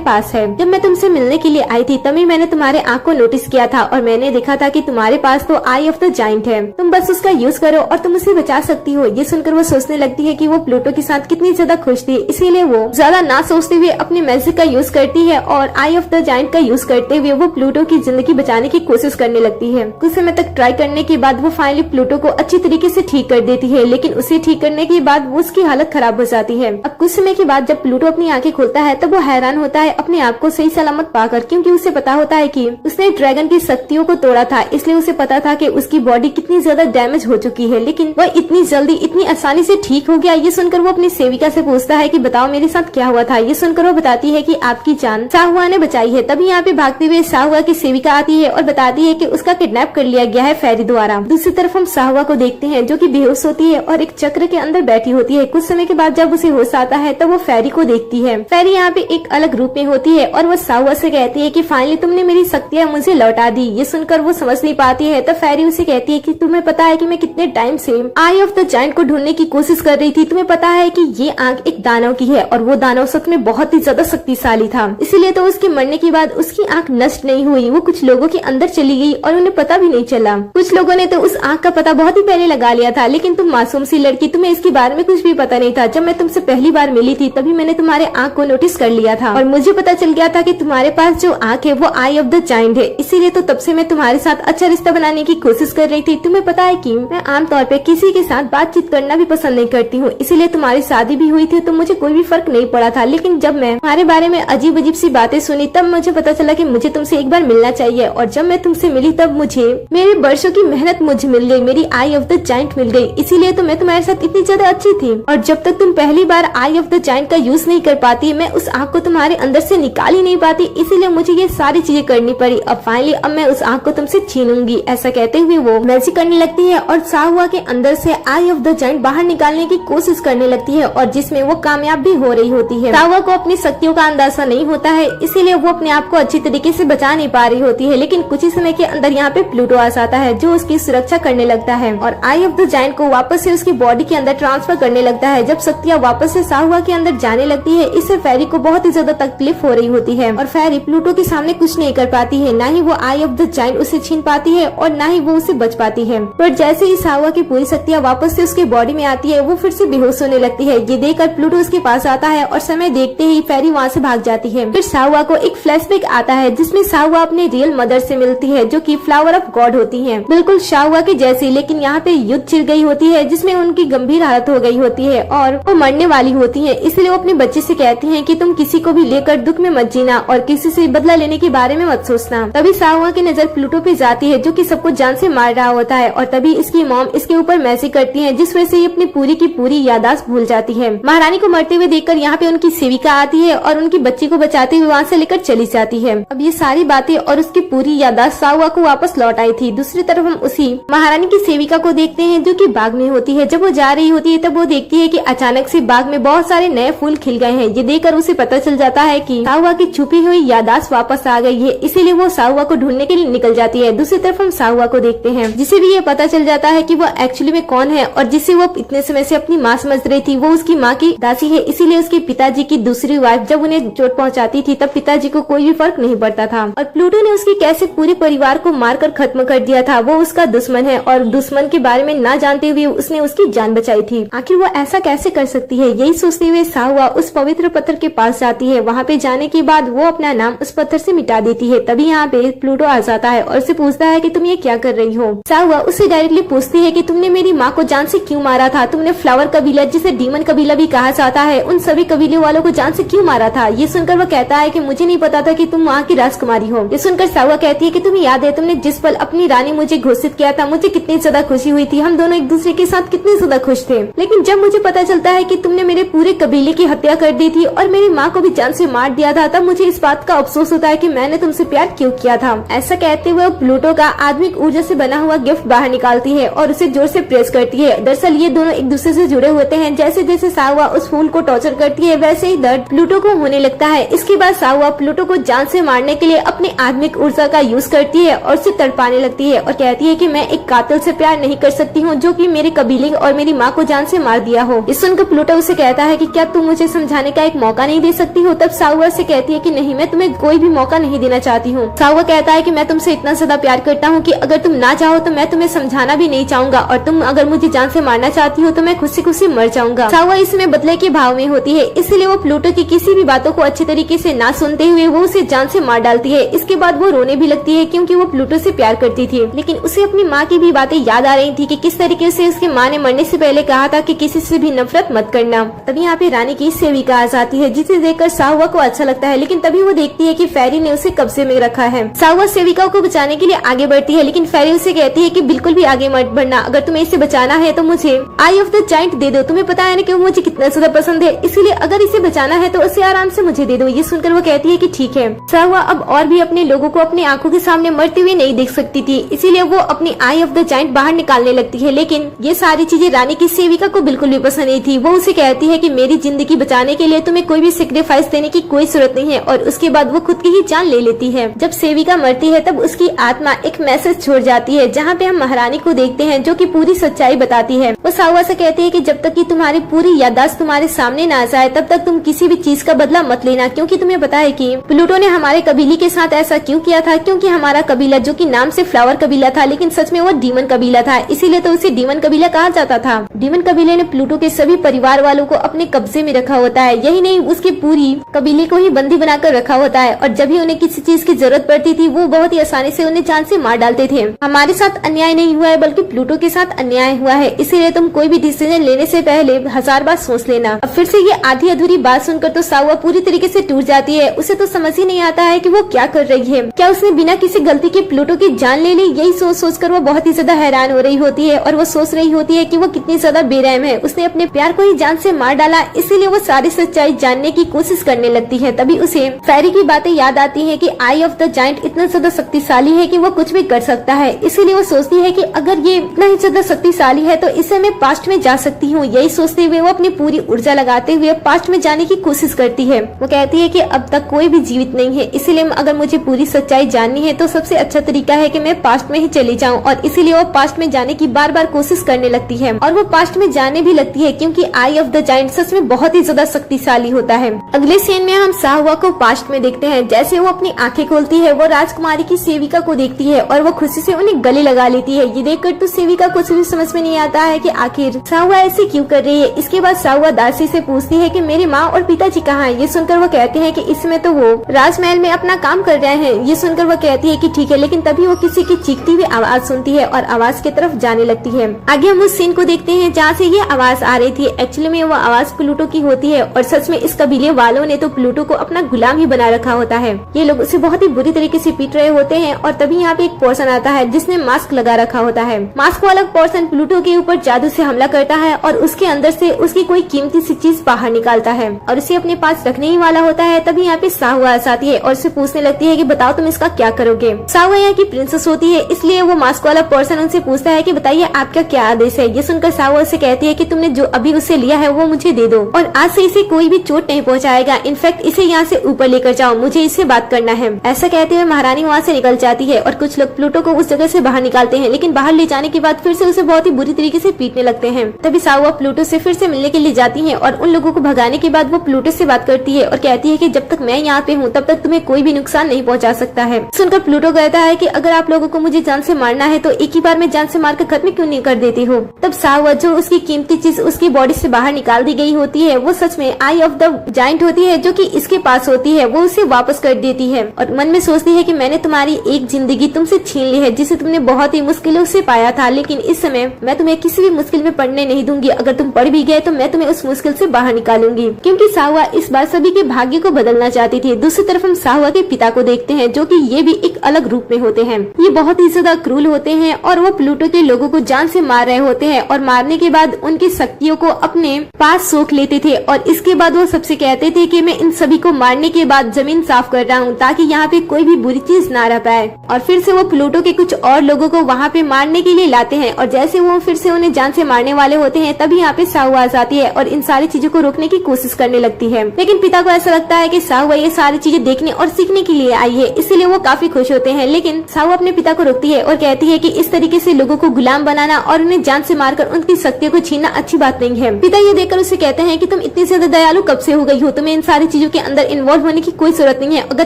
पास है। जब मैं तुमसे मिलने के लिए आई थी तभी मैंने तुम्हारे आँख को नोटिस किया था और मैंने देखा था कि तुम्हारे पास तो आई ऑफ द जायंट है, तुम बस उसका यूज करो और तुम उसे बचा सकती हो। ये सुनकर वो सोचने लगती है कि वो प्लूटो के साथ कितनी ज्यादा खुश थी, इसीलिए वो ज्यादा ना सोचते हुए अपने मैजिक का यूज करती है और आई ऑफ द जायंट का यूज करते हुए वो प्लूटो की जिंदगी बचाने की कोशिश करने लगती है। कुछ समय तक ट्राई करने के बाद वो फाइनली प्लूटो को अच्छी तरीके से ठीक कर देती है, लेकिन उसे ठीक करने के बाद वो उसकी हालत खराब हो जाती है। अब कुछ समय के बाद जब प्लूटो अपनी आंखें खोलता है तब वो हैरान होता है अपने आप को सही सलामत पाकर, क्योंकि उसे पता होता है कि उसने ड्रैगन की शक्तियों को तोड़ा था, इसलिए उसे पता था कि उसकी बॉडी कितनी ज्यादा डैमेज हो चुकी है, लेकिन वह इतनी जल्दी इतनी आसानी से ठीक हो गया। ये सुनकर वो अपनी सेविका से पूछता है कि बताओ मेरे साथ क्या हुआ था। ये सुनकर वो बताती है कि आपकी जान साहुआ ने बचाई है। तभी यहाँ पे भागते हुए साहुआ की सेविका आती है और बताती है कि उसका किडनैप कर लिया गया है फेरी द्वारा। दूसरी तरफ हम साहुआ को देखते हैं जो कि बेहोश होती है और एक चक्र के अंदर बैठी होती है। कुछ समय के बाद जब उसे होश आता है तब वो फेरी को देखती है। फेरी यहाँ पे एक अलग रूप में होती है और वो साहुआ से कहती है कि फाइनली तुमने मेरी शक्तियाँ मुझे लौटा दी। ये सुनकर वो समझ नहीं पाती है तब फेरी उसे कहती है कि तुम्हें पता है कि मैं कितने टाइम से आई ऑफ द जायंट को ढूंढने की कोशिश कर रही थी। तुम्हें पता है कि ये आंख एक दानव की है और वो दानव सच में बहुत ही ज्यादा शक्तिशाली था, इसीलिए तो उसके मरने के बाद उसकी आंख नष्ट नहीं हुई, वो कुछ लोगों के अंदर चली गई और उन्हें पता भी नहीं चला। कुछ लोगों ने तो उस आंख का पता बहुत ही पहले लगा लिया था, लेकिन तुम मासूम सी लड़की, तुम्हें इसके बारे में कुछ भी पता नहीं था। जब मैं तुमसे पहली बार मिली थी तभी मैंने तुम्हारे आंख को नोटिस कर लिया था और मुझे पता चल गया था कि तुम्हारे पास जो आंख है वो आई ऑफ द जायंट है, इसीलिए तो तब से मैं तुम्हारे साथ अच्छा रिश्ता बनाने की कोशिश कर रही थी। तुम्हें पता है कि मैं आमतौर पे किसी के साथ बातचीत करना भी पसंद नहीं करती हूँ, इसीलिए तुम्हारी शादी भी हुई थी तो मुझे कोई भी फर्क नहीं पड़ा था, लेकिन जब मैं तुम्हारे बारे में अजीब अजीब सी बातें सुनी तब मुझे पता चला कि मुझे तुमसे एक बार मिलना चाहिए। और जब मैं तुमसे मिली तब मुझे मेरे वर्षों की मेहनत मुझे मिल गई, मेरी आई ऑफ द जायंट मिल गई, इसीलिए तो मैं तुम्हारे साथ इतनी ज्यादा अच्छी थी। और जब तक तुम पहली बार आई ऑफ द जायंट का यूज नहीं कर पाती, मैं उस आंख को तुम्हारे अंदर से निकाल ही नहीं पाती, इसीलिए मुझे ये सारी चीजें करनी पड़ी। अब फाइनली अब मैं उस आंख को तुमसे छीनूंगी। ऐसा कहते हुए वो मैजिक करने लगती है और साहुआ के अंदर से आई ऑफ द जायंट बाहर निकालने की कोशिश करने लगती है और जिसमें वो कामयाब भी हो रही होती है। साहुआ को अपनी शक्तियों का अंदाजा नहीं होता है, इसीलिए वो अपने आप को अच्छी तरीके से बचा नहीं पा रही होती है, लेकिन कुछ ही समय के अंदर यहाँ पे प्लूटो आ जाता है जो उसकी सुरक्षा करने लगता है और आई ऑफ द जायंट को वापस से उसकी बॉडी के अंदर ट्रांसफर करने लगता है। जब शक्तियाँ वापस से साहुआ के अंदर जाने लगती है, इससे फेरी को बहुत ही ज्यादा तकलीफ हो रही होती है और फेरी प्लूटो के सामने कुछ नहीं कर पाती है, न ही वो आई ऑफ द जायंट उसे छीन पाती है और न ही वो उसे बच पाती है। पर जैसे ही साहुआ की पूरी शक्तियाँ वापस से उसके बॉडी में आती है, वो फिर से बेहोश होने लगती है। ये देखकर प्लूटो उसके पास आता है और समय देखते ही फेरी वहाँ से भाग जाती है। फिर साहुआ को एक फ्लैशबैक आता है जिसमें साहुआ अपने रियल मदर से मिलती है जो कि फ्लावर ऑफ गॉड होती है, बिल्कुल साहुआ की जैसी, लेकिन यहाँ पे युद्ध छिड़ गई होती है जिसमें उनकी गंभीर हालत हो गई होती है और वो मरने वाली होती है। इसलिए वो अपने बच्चे से कहती हैं कि तुम किसी को भी लेकर दुख में मत जीना और किसी से बदला लेने के बारे में मत सोचना। तभी साहुआ की नजर प्लूटो पे जाती है जो कि सबको जान से मार रहा होता है और तभी इसकी मॉम इसके ऊपर मैजिक करती है जिस वजह से ये अपनी पूरी की पूरी याददाश्त भूल जाती है। महारानी को मरते हुए देखकर यहाँ पे उनकी सेविका आती है और उनकी बच्ची को बचाते हुए वहाँ से लेकर चली जाती है। अब ये सारी बातें और उसकी पूरी याददाश्त साहुआ को वापस लौट आई थी। दूसरी तरफ हम उसी महारानी की सेविका को देखते हैं जो कि बाग में होती है। जब वो जा रही होती है तब वो देखती है कि अचानक से बाग में बहुत सारे नए फूल खिल गए हैं। ये देखकर उसे पता चल जाता है कि साहुआ की छुपी हुई याददाश्त वापस आ गई है, इसीलिए वो साहुआ को ढूंढने के लिए निकल जाती है। दूसरी तरफ हम साहुआ को देखते हैं जिसे भी ये पता चल जाता है कि वो एक्चुअली में कौन है और जिसे वो इतने समय से अपनी माँ समझ रही थी, वो उसकी माँ की दासी है। इसीलिए उसके पिताजी की दूसरी वाइफ जब उन्हें चोट पहुँचाती थी तब पिताजी को कोई भी फर्क नहीं पड़ता था और प्लूटो ने उसके कैसे पूरे परिवार को मारकर खत्म कर दिया था। वो उसका दुश्मन है और दुश्मन के बारे में ना जानते हुए उसने उसकी जान बचाई थी। आखिर वो ऐसा कैसे कर सकती है, यही सोचते हुए साहुआ उस पवित्र पत्थर के पास जाती है। वहाँ पे जाने के बाद वो अपना नाम उस पत्थर से मिटा देती है। तभी यहाँ पे प्लूटो आ जाता है और उसे पूछता है कि तुम ये क्या कर रही हो। साहुआ उससे डायरेक्टली पूछती है कि तुमने मेरी माँ को जान से क्यों मारा था। तुमने फ्लावर कबीला, जिसे डीमन कबीला भी कहा जाता है, उन सभी कबीले वालों को जान से क्यों मारा था। ये सुनकर वो कहता है कि मुझे नहीं पता था कि तुम वहाँ की राजकुमारी हो। ये सुनकर साहुआ कहती है कि तुम्हें याद है तुमने जिस पल अपनी रानी मुझे घोषित किया था, मुझे कितनी ज्यादा खुशी हुई थी। हम दोनों एक दूसरे के साथ कितने ज्यादा खुश थे, लेकिन जब मुझे पता चलता है कि तुमने मेरे पूरे कबीले की हत्या कर दी थी और मेरी माँ को भी जान से मार दिया था, तब मुझे इस बात का अफसोस होता है कि मैंने तुमसे प्यार क्यों किया था। ऐसा कहते हुए प्लूटो का आत्मिक ऊर्जा से बना हुआ गिफ्ट बाहर निकालती है और उसे जोर से प्रेस करती है। दरअसल ये दोनों एक दूसरे से जुड़े होते हैं। जैसे जैसे साहुआ उस फूल को टॉर्चर करती है वैसे ही दर्द प्लूटो को होने लगता है। इसके बाद साहुआ प्लूटो को जान से मारने के लिए अपने आत्मिक ऊर्जा का यूज करती है और उसे तड़पाने लगती है और कहती है कि मैं एक कातिल से प्यार नहीं कर सकती हूँ जो कि मेरे कबीले और मेरी माँ को जान से मार दिया हो। इस सुनकर प्लूटो उसे कहता है कि क्या तुम मुझे समझाने का एक मौका नहीं दे सकती हो। तब साहुआ से कहती है कि नहीं, मैं तुम्हें कोई भी मौका नहीं देना चाहती हूँ। साहुआ कहता है कि मैं तुमसे इतना ज्यादा प्यार करता हूँ कि अगर तुम ना चाहो तो मैं तुम्हें समझाना भी नहीं चाहूंगा और तुम अगर मुझे जान से मारना चाहती हो तो मैं खुद से मर जाऊंगा। साहुआ इसमें बदले के भाव में होती है, इसलिए वो प्लूटो की किसी भी बातों को अच्छे तरीके से ना सुनते हुए वो उसे जान से मार डालती है। इसके बाद वो रोने भी लगती है क्योंकि वो प्लूटो से प्यार करती थी, लेकिन उसे अपनी माँ की भी बातें याद आ रही थी कि किस तरीके से उसकी माँ ने मरने से पहले कहा था कि किसी से भी नफरत मत करना। तभी यहाँ पे रानी की सेविका आ जाती है जिसे देखकर साहुआ को अच्छा लगता है, लेकिन तभी वो देखती है कि फेरी ने उसे कब्जे में रखा है। साहुआ सेविका को बचाने के लिए आगे बढ़ती है, लेकिन फेरी उसे कहती है कि बिल्कुल भी आगे मत बढ़ना, अगर तुम्हें इसे बचाना है तो मुझे आई ऑफ द जायंट दे दो। तुम्हें पता है ना कि वो मुझे कितना ज्यादा पसंद है, इसीलिए अगर इसे बचाना है तो उसे आराम से मुझे दे दो। ये सुनकर वो कहती है कि ठीक है। साहुआ अब और भी अपने लोगों को अपनी आंखों के सामने मरते हुए नहीं देख सकती थी, इसीलिए वो अपनी आई ऑफ द जायंट बाहर निकालने लगती है, लेकिन ये सारी चीजें रानी की सेविका को बिल्कुल भी पसंद नहीं थी। वो उसे कहती है कि मेरी जिंदगी बचाने के लिए तुम्हें कोई भी सेक्रीफाइस देने की कोई जरूरत नहीं है और उसके बाद वो खुद की ही जान ले लेती है। जब सेविका मरती है तब उसकी आत्मा एक मैसेज छोड़ जाती है जहाँ पे हम महारानी को देखते हैं जो कि पूरी सच्चाई बताती है। वो साहुआ से कहती है कि जब तक कि तुम्हारी पूरी याददाश्त तुम्हारे सामने ना आ जाए तब तक तुम किसी भी चीज का बदला मत लेना, क्योंकि तुम्हें पता है कि प्लूटो ने हमारे कबीले के साथ ऐसा क्यों किया था, क्योंकि हमारा कबीला जो कि नाम से फ्लावर कबीला था लेकिन सच में वो डीमन कबीला था, इसीलिए तो उसे डीमन कबीला कहा जाता था। डीमन कबीले ने प्लूटो के सभी परिवार वालों को अपने कब्जे में रखा होता है, यही नहीं उसके पूरी कबीले को ही बंदी बनाकर रखा होता है और जब भी उन्हें किसी चीज की जरूरत पड़ती थी वो बहुत ही आसानी से उन्हें जान से मार डालते थे। हमारे साथ अन्याय नहीं हुआ है बल्कि प्लूटो के साथ अन्याय हुआ है, इसीलिए तुम कोई भी डिसीजन लेने से पहले 1000 बार सोच लेना। अब फिर से ये आधी अधूरी बात सुनकर तो साहुआ पूरी तरीके से टूट जाती है। उसे तो समझ ही नहीं आता है कि वो क्या कर रही है, क्या उसने बिना किसी गलती के प्लूटो की जान ले ली। यही सोच कर वो बहुत ही ज्यादा हैरान हो रही होती है और वो सोच रही होती है कि वो कितनी ज्यादा बेरहम है, उसने अपने प्यार को ही जान से मार डाला, इसीलिए वो सारी सच्चाई जानने की कोशिश करने लगती है। तभी उसे फेरी की बातें याद आती है कि आई ऑफ द जायंट इतना ज्यादा शक्तिशाली है कि वो कुछ भी कर सकता है, इसीलिए वो सोचती है कि अगर ये इतना ही ज्यादा शक्तिशाली है तो इससे मैं पास्ट में जा सकती हूँ। यही सोचते हुए वो अपनी पूरी ऊर्जा लगाते हुए पास्ट में जाने की कोशिश करती है। वो कहती है कि अब तक कोई भी जीवित नहीं है, इसीलिए अगर मुझे पूरी सच्चाई जाननी है तो सबसे अच्छा तरीका है कि मैं पास्ट में ही चली जाऊं और इसीलिए वो पास्ट में जाने की बार बार कोशिश करने लगती है और वो पास्ट में जाने भी लगती है क्योंकि आई ऑफ द जायंट सच में बहुत ही ज्यादा शक्तिशाली होता है। अगले सीन में हम साहुआ को पास्ट में देखते हैं। जैसे वो अपनी आंखें खोलती है वो राजकुमारी की सेविका को देखती है और वो खुशी से उन्हें गले लगा लेती है। ये देखकर तो सेविका कुछ भी समझ में नहीं आता है कि आखिर साहुआ ऐसे क्यों कर रही है। इसके बाद साहुआ दासी से पूछती है कि मेरी माँ और पिताजी कहाँ हैं। ये सुनकर वो कहते हैं कि इसमें तो वो राजमहल में अपना काम कर रहे हैं। ये सुनकर वो कहती है कि ठीक है, लेकिन तभी वो किसी की चीखती हुई आवाज सुनती है और आवाज की तरफ जाने लगती है। आगे हम उस सीन को देखते हैं जहाँ से ये आवाज आ रही थी। एक्चुअली में वो आवाज प्लूटो की होती है और सच में इस कबीले वालों ने तो प्लूटो को अपना गुलाम ही बना रखा होता है। ये लोग उसे बहुत ही बुरी तरीके से पीट रहे होते हैं और तभी यहाँ पे एक पर्सन आता है जिसने मास्क लगा रखा होता है। मास्क वाला पर्सन प्लूटो के ऊपर जादू से हमला करता है और उसके अंदर से उसकी कोई कीमती सी चीज बाहर निकालता है और उसे अपने पास रखने ही वाला होता है। तभी यहाँ पे साहुआ आती है और उसे पूछने लगती है कि बताओ तुम इसका क्या करोगे। साहुआ यहाँ की प्रिंसेस होती है, इसलिए वो मास्क वाला पर्सन उनसे पूछता है कि बताइए आपका क्या आदेश है। ये सुनकर साहुआ से कहती है कि तुमने जो अभी उससे लिया है वो मुझे दे दो और आज से इसे कोई भी चोट नहीं पहुँचाएगा। इनफैक्ट इसे यहाँ से ऊपर लेकर जाओ, मुझे इससे बात करना है। ऐसा कहते हुए महारानी वहाँ से निकल जाती है और कुछ लोग प्लूटो को उस जगह से बाहर निकालते हैं, लेकिन बाहर ले जाने के बाद फिर से उसे बहुत ही बुरी तरीके से पीटने लगते हैं। तभी साहुआ प्लूटो से फिर से मिलने के लिए जाती है और उन लोगों को भगाने के बाद वो प्लूटो से बात करती है और कहती है कि जब तक मैं यहाँ पे हूँ तब तक तुम्हें कोई भी नुकसान नहीं पहुँचा सकता है। सुनकर प्लूटो कहता है कि अगर आप लोगों को मुझे जान से मारना है तो एक ही बार में जान से मारकर खत्म क्यों नहीं कर देती हो। तब साहुआ जो उसकी कीमती चीज उसकी बॉडी से बाहर निकाल दी गई होती है वो सच में आई ऑफ द जायंट होती है जो कि इसके पास होती है। वो उसे वापस कर देती है और मन में सोचती है कि मैंने तुम्हारी एक जिंदगी तुमसे छीन ली है जिसे तुमने बहुत ही मुश्किलों से पाया था, लेकिन इस समय मैं तुम्हें किसी भी मुश्किल में पड़ने नहीं दूंगी। अगर तुम पड़ भी गए तो मैं तुम्हें उस मुश्किल से बाहर निकालूंगी, क्योंकि साहुआ इस बार सभी के भाग्य को बदलना चाहती थी। दूसरी तरफ हम साहुआ के पिता को देखते हैं जो कि ये भी एक अलग रूप में होते हैं। ये बहुत ही ज्यादा क्रूर होते हैं और वो प्लूटो के लोगों को जान से मार रहे होते हैं और मारने के बाद उनकी शक्तियों को अपने पास सोख लेते थे और इसके बाद वो सबसे कहते थे कि मैं इन सभी को मारने के बाद जमीन साफ कर रहा हूँ ताकि यहाँ पे कोई भी बुरी चीज ना रह पाए। और फिर से वो प्लूटो के कुछ और लोगों को वहाँ पे मारने के लिए लाते हैं और जैसे वो फिर से उन्हें जान से मारने वाले होते हैं तभी यहाँ पे साहुआ आ जाती है और इन सारी चीजों को रोकने की कोशिश करने लगती है। लेकिन पिता को ऐसा लगता है कि साहुआ ये सारी चीजें देखने और सीखने के लिए आई है, इसीलिए वो काफी खुश होते हैं। लेकिन साहू अपने पिता को रोकती है और कहती है कि इस तरीके से लोगों को गुलाम बनाना और उन्हें जान से मारकर उनकी शक्तियों को छीनना अच्छी बात नहीं है। पिता ये देखकर उसे कहते हैं कि तुम इतनी ज्यादा दयालु कब से हो गई हो, तुम्हें इन सारी चीजों के अंदर इन्वॉल्व होने की कोई जरूरत नहीं है। अगर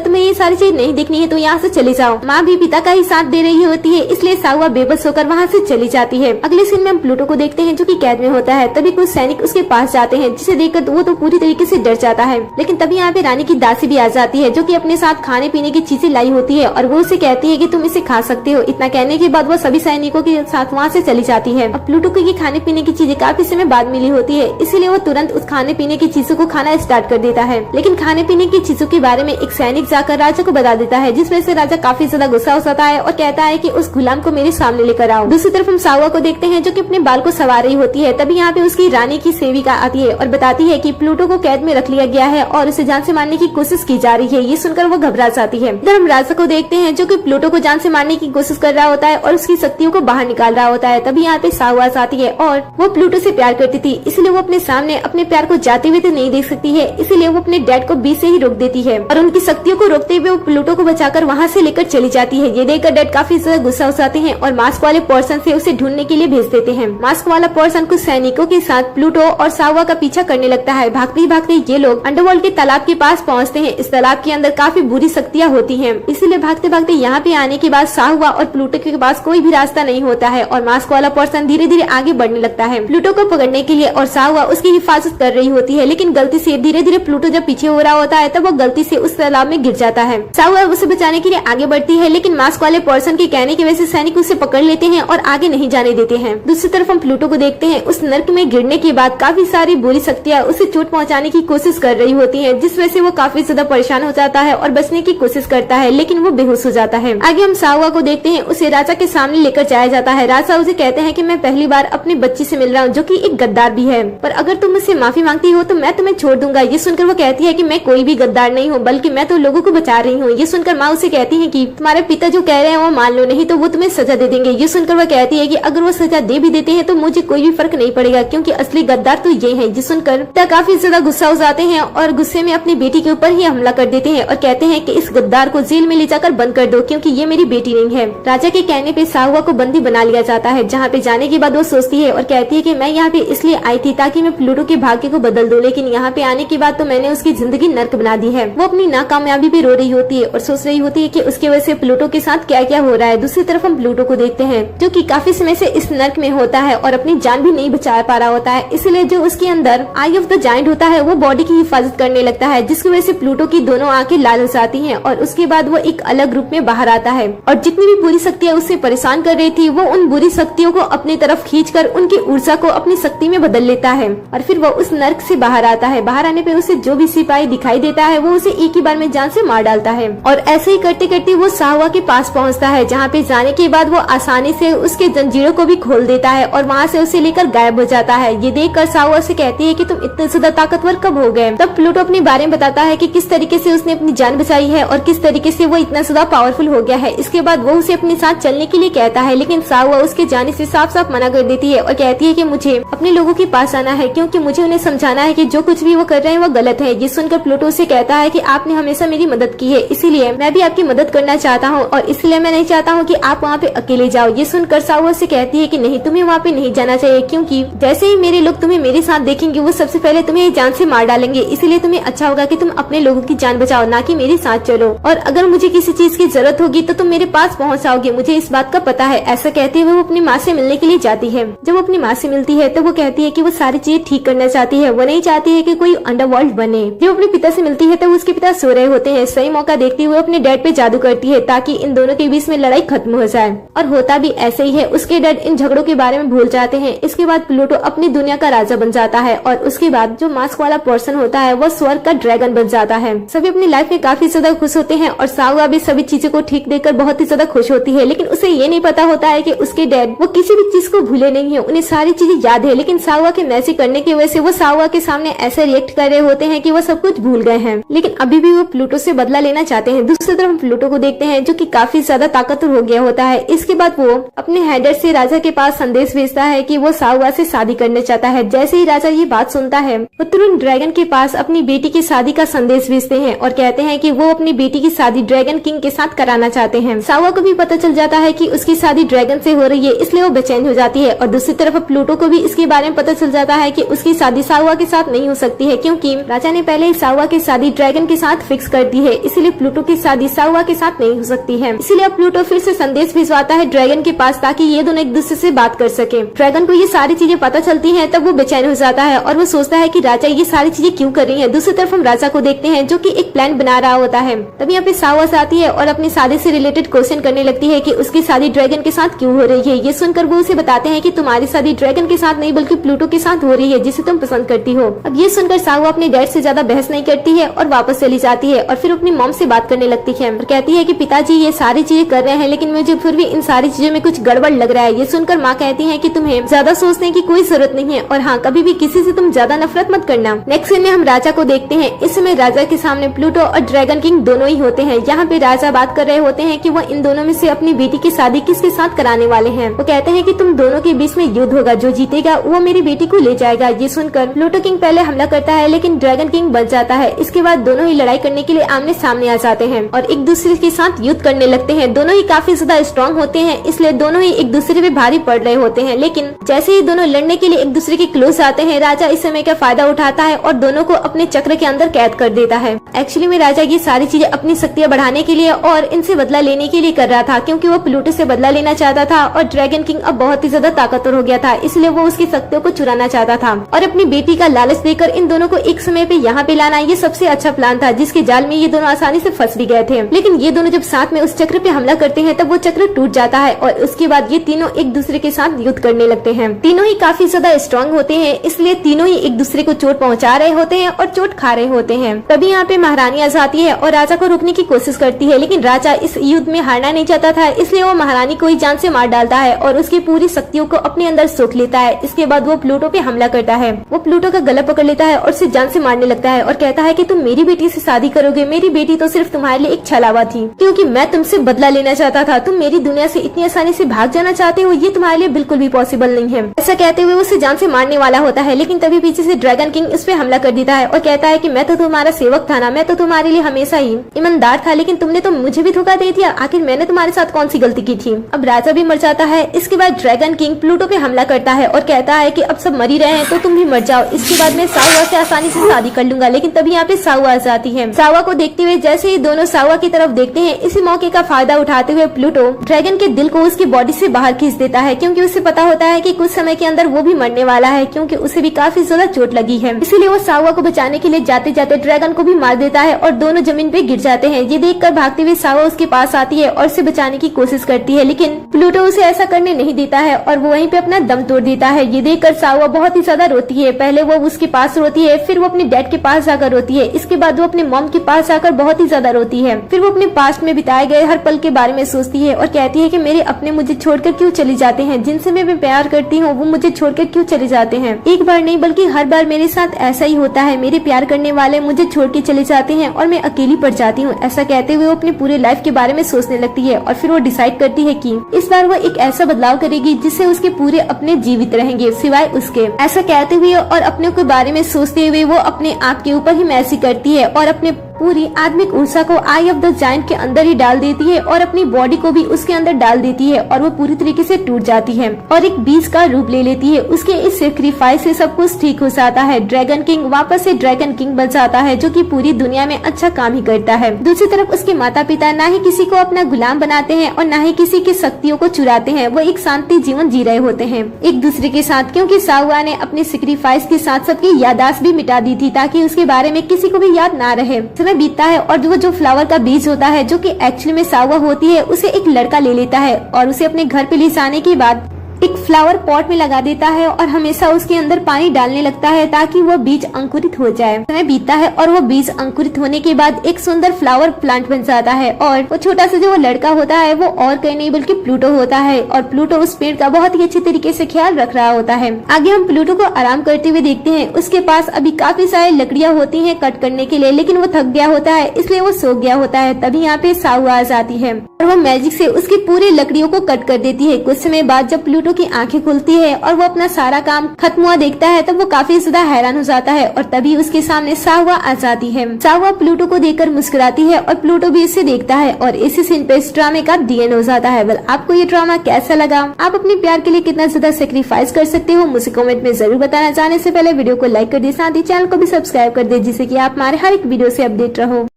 तुम्हें ये सारी चीज नहीं देखनी है तो यहाँ से चले जाओ। माँ भी पिता का ही साथ दे रही होती है, इसलिए साहुआ बेबस होकर वहाँ से चली जाती है। अगले सीन में हम प्लूटो को देखते हैं जो कि कैद में होता है। तभी कुछ सैनिक उसके पास जाते हैं, जिसे देखकर वो तो पूरी तरीके से डर जाता है। लेकिन तभी यहाँ पे रानी की दासी भी आ जाती है, जो कि अपने साथ खाने पीने की चीजें लाई होती है और वो उसे कहती है कि तुम इसे खा सकते हो। इतना कहने के बाद वो सभी सैनिकों के साथ वहाँ से चली जाती है। अब प्लूटो को ये खाने पीने की चीजें काफी समय बाद मिली होती है, इसीलिए वो तुरंत उस खाने पीने की चीजों को खाना स्टार्ट कर देता है। लेकिन खाने पीने की चीजों के बारे में एक सैनिक जाकर राजा को बता देता है, जिस वजह से राजा काफी ज्यादा गुस्सा हो जाता है और कहता है कि उस गुलाम को मेरे सामने लेकर आओ। दूसरी तरफ हम साहुआ को देखते हैं जो कि अपने बाल को संवार रही होती है। तभी यहाँ पे उसकी रानी की सेविका आती है और बताती है कि प्लूटो को कैद में रख लिया गया है और उसे जान से मारने की कोशिश की जा रही है। ये सुनकर वो घबरा जाती है। इधर हम राजा को देखते हैं जो कि प्लूटो को जान से मारने की कोशिश कर रहा होता है और उसकी शक्तियों को बाहर निकाल रहा होता है। तभी यहाँ पे साहुआ आती है और वो प्लूटो से प्यार करती थी, इसलिए वो अपने सामने अपने प्यार को जाते हुए तो नहीं देख सकती है, इसलिए वो अपने डैड को बीच से ही रोक देती है और उनकी शक्तियों को रोकते हुए वो प्लूटो को बचाकर वहाँ से लेकर चली जाती है। ये देखकर डैड काफी ज्यादा गुस्सा हो जाते हैं और मास्क वाले पर्सन से उसे ढूंढने के लिए भेज देते हैं। मास्क वाला पर्सन कुछ सैनिकों के साथ प्लूटो और साहुआ का पीछा करने लगता है। भागते ही भागते ये लोग अंडरवर्ल्ड के तालाब के पास पहुँचते हैं। इस तालाब के अंदर काफी बुरी शक्तियाँ होती है, इसीलिए भागते भागते यहाँ पे आने के बाद साहुआ और प्लूटो के पास कोई भी रास्ता नहीं होता है और मास्क वाला पर्सन धीरे धीरे आगे बढ़ने लगता है प्लूटो को पकड़ने के लिए और साहुआ उसकी हिफाजत कर रही होती है। लेकिन गलती से धीरे धीरे प्लूटो जब पीछे हो रहा होता है तब वो गलती से उस तालाब में गिर जाता है। साहुआ उसे बचाने के लिए आगे बढ़ती है, लेकिन मास्क वाले पर्सन के कहने की वजह से सैनिक उसे पकड़ लेते हैं और आगे नहीं जाने देते हैं। दूसरी तरफ हम प्लूटो को देखते हैं। उस नर्क में गिरने के बाद काफी सारी बुरी शक्तियाँ उसे चोट पहुँचाने की कोशिश कर रही होती है, जिस वजह से वो काफी ज्यादा परेशान हो जाता है और बचने की कोशिश करता है, लेकिन वो बेहोश हो जाता है। आगे हम साहुआ को देखते हैं। उसे राजा के सामने लेकर जाया जाता है। राजा उसे कहते हैं कि मैं पहली बार अपनी बच्ची से मिल रहा हूँ जो कि एक गद्दार भी है, पर अगर तुम मुझसे माफी मांगती हो तो मैं तुम्हें छोड़ दूंगा। ये सुनकर वो कहती है कि मैं कोई भी गद्दार नहीं हूँ, बल्कि मैं तो लोगों को बचा रही हूँ। ये सुनकर माँ उसे कहती है कि तुम्हारे पिता जो कह रहे हैं वो मान लो, नहीं तो वो तुम्हें सजा दे देंगे। ये सुनकर वो कहती है कि अगर वो सजा दे भी देते हैं तो मुझे कोई भी फर्क नहीं पड़ेगा, क्योंकि असली गद्दार तो ये है। ये सुनकर पिता काफी ज्यादा गुस्सा हो जाते हैं और गुस्से में अपनी बेटी के ऊपर ही हमला कर देते हैं और कहते हैं कि इस गद्दार को जेल में ले जाकर बंद कर दो, क्योंकि ये मेरी बेटी नहीं है। राजा के कहने पे साहुआ को बंदी बना लिया जाता है, जहाँ पे जाने के बाद वो सोचती है और कहती है कि मैं यहाँ पे इसलिए आई थी ताकि मैं प्लूटो के भाग्य को बदल दूं, लेकिन यहाँ पे आने के बाद तो मैंने उसकी जिंदगी नर्क बना दी है। वो अपनी नाकामयाबी पे रो रही होती है और सोच रही होती है कि उसकी वजह से प्लूटो के साथ क्या क्या हो रहा है। दूसरी तरफ हम प्लूटो को देखते हैं जो कि काफी समय से इस नर्क में होता है और अपनी जान भी नहीं बचा पा रहा होता है, इसलिए जो उसके अंदर आई ऑफ द जायंट होता है वो बॉडी की हिफाजत करने लगता है, जिसकी वजह से प्लूटो की दोनों आंखें लाल हो जाती हैं और उसके बाद वो एक अलग रूप में बाहर आता है और जितनी भी बुरी शक्तियाँ उससे परेशान कर रही थी वो उन बुरी शक्तियों को अपनी तरफ खींचकर उनकी ऊर्जा को अपनी शक्ति में बदल लेता है और फिर वो उस नर्क से बाहर आता है। बाहर आने पे उसे जो भी सिपाही दिखाई देता है वो उसे एक ही बार में जान से मार डालता है और ऐसे ही करते करते वो साहुआ के पास पहुंचता है, जहाँ पे जाने के बाद वो आसानी से उसके जंजीरों को भी खोल देता है और वहाँ से उसे लेकर गायब हो जाता है। ये देखकर साहुआ से कहती है कि तुम इतने ज्यादा ताकतवर कब हो गए। तब प्लूटो अपने बारे में बताता है कि किस तरीके से उसने अपनी जान बचाई है और किस तरीके से वो इतना ज्यादा पावरफुल हो गया है। इसके बाद वो उसे अपने साथ चलने के लिए कहता है, लेकिन साहुआ उसके जाने से साफ साफ मना कर देती है और कहती है कि मुझे अपने लोगों के पास आना है, क्योंकि मुझे उन्हें समझाना है कि जो कुछ भी वो कर रहे हैं वो गलत है। ये सुनकर प्लूटो से कहता है कि आपने हमेशा मेरी मदद की है, इसीलिए मैं भी आपकी मदद करना चाहता हूँ और इसलिए मैं नहीं चाहता हूँ कि आप वहाँ पे अकेले जाओ। ये सुनकर साहुआ से कहती है कि नहीं, तुम्हें वहाँ पे नहीं जाना चाहिए, क्योंकि जैसे ही मेरे लोग तुम्हें मेरे साथ देखेंगे वो सबसे पहले तुम्हें जान से मार डालेंगे, इसीलिए तुम्हें अच्छा होगा कि तुम अपने लोगों की जान बचाओ, ना कि मेरे साथ चलो। और अगर मुझे किसी चीज की जरूरत होगी तो तुम मेरे पास पहुँच आओगे, मुझे इस बात का पता है। ऐसा कहते हुए वो अपनी माँ से मिलने के लिए जाती है। जब वो अपनी माँ से मिलती है तो वो कहती है कि वो सारी चीजें ठीक करना चाहती है, वो नहीं चाहती है कि कोई अंडरवर्ल्ड बने। जब अपने पिता से मिलती है तो उसके पिता सो रहे होते हैं। सही मौका देखते हुए अपने डैड पे जादू करती है ताकि इन दोनों के बीच में लड़ाई खत्म हो जाए, और होता भी ऐसे ही है। उसके डैड इन झगड़ों के बारे में भूल जाते हैं। इसके बाद प्लूटो अपनी दुनिया का राजा बन जाता है और उसके बाद जो मास्क वाला पर्सन होता है वो स्वर्ग का ड्रैगन बन जाता है। सभी अपनी लाइफ में काफी ज्यादा खुश होते हैं और साहुआ भी सभी चीजों को ठीक देखकर बहुत ही ज्यादा खुश होती है, लेकिन उसे ये नहीं पता होता है कि उसके डैड वो किसी भी चीज को भूले नहीं है, उन्हें सारी चीजें याद है, लेकिन साहुआ के मैसेज करने की वजह से वो साहुआ के सामने ऐसे रिएक्ट कर रहे होते हैं कि वो सब कुछ भूल गए हैं, लेकिन अभी भी वो प्लूटो से बदला लेना चाहते हैं। दूसरी तरफ प्लूटो को देखते हैं जो कि काफी ज्यादा ताकतवर हो गया होता है। इसके बाद वो अपने हेडर से राजा के पास संदेश भेजता है कि वो साहुआ से शादी करना चाहता है। जैसे ही राजा ये बात सुनता है वो तुरंत ड्रैगन के पास अपनी बेटी की शादी का संदेश भेजते हैं और कहते हैं कि वो अपनी बेटी की शादी ड्रैगन किंग के साथ कराना चाहते हैं। सावा को भी पता चल जाता है कि उसकी शादी ड्रैगन से हो रही है, इसलिए वो बेचैन हो जाती है। और दूसरी तरफ प्लूटो को भी इसके बारे में पता चल जाता है कि उसकी शादी सावा के साथ नहीं हो सकती है, क्योंकि राजा ने पहले ही सावा की शादी ड्रैगन के साथ फिक्स कर दी है, इसलिए प्लूटो की शादी सावा के साथ नहीं हो सकती है। इसलिए अब प्लूटो फिर से संदेश भिजवाता है ड्रैगन के पास, ताकि ये दोनों एक दूसरे से बात कर सके। ड्रैगन को ये सारी चीजें पता चलती है, तब वो बेचैन हो जाता है और वो सोचता है कि राजा ये सारी चीजें क्यों कर रही है। दूसरी तरफ हम राजा को देखते हैं जो कि एक प्लान बना रहा होता है। तब यहाँ पे सावा आती है और अपनी शादी से रिलेटेड क्वेश्चन करने लगती है कि उसकी शादी ड्रैगन के साथ क्यों हो रही है। ये सुनकर वो उसे बताते हैं कि तुम्हारी शादी ड्रैगन के साथ नहीं बल्कि प्लूटो के साथ हो रही है, जिसे तुम पसंद करती हो। अब ये सुनकर सावा अपने डैड से ज्यादा बहस नहीं करती है और वापस चली जाती है और फिर अपनी मॉम से बात करने लगती है और कहती है कि पिताजी ये सारी चीजें कर रहे हैं, लेकिन मुझे फिर भी इन सारी चीजों में कुछ गड़बड़ लग रहा है। ये सुनकर माँ कहती है कि तुम्हें ज्यादा सोचने की कोई जरूरत नहीं है और हाँ, कभी भी किसी से तुम ज्यादा नफरत मत करना। नेक्स्ट सीन में हम राजा को देखते हैं। इस समय राजा के सामने प्लूटो और ड्रैगन किंग दोनों ही होते हैं। यहाँ पे राजा बात कर रहे होते हैं कि वो इन दोनों में से अपनी बेटी की शादी किसके साथ कराने वाले हैं। वो कहते हैं कि तुम दोनों के बीच में युद्ध होगा, जो जीतेगा वो मेरी बेटी को ले जाएगा। ये सुनकर प्लूटो किंग पहले हमला करता है, लेकिन ड्रैगन किंग बच जाता है। इसके बाद दोनों ही लड़ाई करने के लिए आमने सामने आ जाते हैं और एक दूसरे के साथ युद्ध करने लगते हैं। दोनों ही काफी ज्यादा स्ट्रॉन्ग होते हैं, इसलिए दोनों ही एक दूसरे पे भारी पड़ रहे होते हैं। लेकिन जैसे ही दोनों लड़ने के लिए एक दूसरे के क्लोज आते हैं, राजा इस समय का फायदा उठाता है और दोनों को अपने चक्र के अंदर कैद कर देता है। एक्चुअली में राजा ये सारी चीजें अपनी शक्तियां बढ़ाने के लिए और इनसे बदला लेने के लिए कर रहा था, क्योंकि वो प्लूटो से बदला लेना चाहता था और ड्रैगन किंग अब बहुत ही ज्यादा ताकतवर हो गया था, इसलिए वो उसकी शक्तियों को चुराना चाहता था और अपनी बेटी का लालच देकर इन दोनों को एक समय पे यहाँ पे लाना ये सबसे अच्छा प्लान था, जिसके जाल में ये दोनों आसानी से फंस भी गए थे। लेकिन ये दोनों जब साथ में उस चक्र पे हमला करते हैं, तब वो चक्र टूट जाता है और उसके बाद ये तीनों एक दूसरे के साथ युद्ध करने लगते हैं। तीनों ही काफी ज्यादा स्ट्रॉन्ग होते हैं, इसलिए तीनों ही एक दूसरे को चोट पहुँचा रहे होते हैं और चोट खा रहे होते हैं। तभी यहाँ पे महारानी आ जाती है और राजा को रोकने की कोशिश करती है, लेकिन राजा इस युद्ध में हारना नहीं चाहता था, इसलिए वो महारानी को ही जान से मार डालता है और उसकी पूरी शक्तियों को अपने अंदर सोख लेता है। इसके बाद वो प्लूटो पे हमला करता है। वो प्लूटो का गला पकड़ लेता है और उसे जान से मारने लगता है और कहता है कि तुम मेरी बेटी से शादी करोगे। मेरी बेटी तो सिर्फ तुम्हारे लिए एक छलावा थी, क्योंकि मैं तुमसे बदला लेना चाहता था। तुम मेरी दुनिया से इतनी आसानी से भाग जाना चाहते हो, ये तुम्हारे लिए बिल्कुल भी पॉसिबल नहीं है। ऐसा कहते हुए उसे जान से मारने वाला होता है, लेकिन तभी पीछे से ड्रैगन किंग उस पे हमला कर देता है और कहता है कि मैं तो तुम्हारा सेवक था ना, मैं तो तुम्हारे लिए हमेशा ही ईमानदार था, लेकिन तुमने तो मुझे भी धोखा दे दिया। आखिर मैंने तुम्हारे साथ कौन सी गलती की थी। अब राजा भी मर जाता है। इसके बाद ड्रैगन किंग प्लूटो पे हमला करता है और कहता है कि अब सब मर ही रहे हैं तो तुम भी मर जाओ। इसके बाद मैं सावा से आसानी से शादी कर लूंगा। लेकिन तभी यहाँ पे सावा आ जाती है। सावा को देखते हुए जैसे ही दोनों सावा की तरफ देखते हैं, इसी मौके का फायदा उठाते हुए प्लूटो ड्रैगन के दिल को उसकी बॉडी से बाहर खींच देता है, क्योंकि उसे पता होता है कि कुछ समय के अंदर वो भी मरने वाला है, क्योंकि उसे भी काफी ज्यादा चोट लगी है। इसीलिए वो सावा को बचाने के लिए जाते जाते ड्रैगन को भी मार देता है और दोनों जमीन पे गिर जाते हैं। ये देखकर भागते हुए सावा उसके पास आती है और उसे बचाने की कोशिश करती है, लेकिन प्लूटो उसे ऐसा करने नहीं देता है और वो वहीं पे अपना दम तोड़ देता है। ये देखकर सावा बहुत ही ज्यादा रोती है। पहले वो उसके पास रोती है, फिर वो अपने डैड के पास जाकर रोती है। इसके बाद वो अपने मॉम के पास जाकर बहुत ही ज्यादा रोती है। फिर वो अपने पास्ट में बिताए गए हर पल के बारे में सोचती है और कहती है कि मेरे अपने मुझे छोड़कर क्यों चले जाते हैं, जिनसे मैं प्यार करती हूँ वो मुझे छोड़कर क्यों चले जाते हैं। एक बार नहीं बल्कि हर बार मेरे साथ ऐसा ही होता है। मेरे प्यार करने वाले मुझे छोड़ के चले जाते हैं और मैं अकेली पड़ जाती हूँ। ऐसा कहते हुए वो अपनी पूरे लाइफ के बारे में सोचने लगती है और फिर वो डिसाइड करती है कि इस बार वो एक ऐसा बदलाव करेगी जिससे उसके पूरे अपने जीवित रहेंगे सिवाय उसके। ऐसा कहते हुए और अपने के बारे में सोचते हुए वो अपने आप के ऊपर ही मैसी करती है और अपने पूरी आत्मिक ऊर्जा को आई ऑफ द जायंट के अंदर ही डाल देती है और अपनी बॉडी को भी उसके अंदर डाल देती है और वो पूरी तरीके से टूट जाती है और एक बीज का रूप ले लेती है। उसके इस सेक्रीफाइस से सब कुछ ठीक हो जाता है। ड्रैगन किंग वापस से ड्रैगन किंग बन जाता है, जो कि पूरी दुनिया में अच्छा काम ही करता है। दूसरी तरफ उसके माता पिता ना ही किसी को अपना गुलाम बनाते हैं और ना ही किसी की शक्तियों को चुराते हैं। वो एक शांति जीवन जी रहे होते हैं एक दूसरे के साथ, क्योंकि साहुआ ने अपने सेक्रीफाइस के साथ सबकी यादाश्त भी मिटा दी थी ताकि उसके बारे में किसी को भी याद ना रहे। समय बीतता है और वो जो फ्लावर का बीज होता है जो कि एक्चुअली में साहुआ होती है, उसे एक लड़का ले लेता है और उसे अपने घर पे ले जाने के बाद एक फ्लावर पॉट में लगा देता है और हमेशा उसके अंदर पानी डालने लगता है ताकि वो बीज अंकुरित हो जाए। समय बीतता है और वो बीज अंकुरित होने के बाद एक सुंदर फ्लावर प्लांट बन जाता है और वो छोटा सा जो वो लड़का होता है वो और कहीं नहीं बल्कि प्लूटो होता है और प्लूटो उस पेड़ का बहुत ही अच्छे तरीके से ख्याल रख रहा होता है। आगे हम प्लूटो को आराम करते हुए देखते हैं। उसके पास अभी काफी सारी लकड़ियाँ होती है कट करने के लिए, लेकिन वो थक गया होता है इसलिए वो सो गया होता है। तभी यहाँ पे साहुआ आ जाती है और वो मैजिक से उसकी पूरी लकड़ियों को कट कर देती है। कुछ समय बाद जब प्लूटो की आंखें खुलती है और वो अपना सारा काम खत्म हुआ देखता है, तब वो काफी ज्यादा हैरान हो जाता है और तभी उसके सामने साहुआ आ जाती है। साहुआ प्लूटो को देखकर मुस्कुराती है और प्लूटो भी इसे देखता है और इसी सीन पे इस ड्रामे का दी एंड हो जाता है। वेल, आपको ये ड्रामा कैसा लगा? आप अपने प्यार के लिए कितना ज्यादा सेक्रीफाइस कर सकते हो, मुझे कमेंट में जरूर बताना। जाने से पहले वीडियो को लाइक कर दे, साथ ही चैनल को भी सब्सक्राइब कर दे, जिससे कि आप हमारे हर एक वीडियो से अपडेट रहो।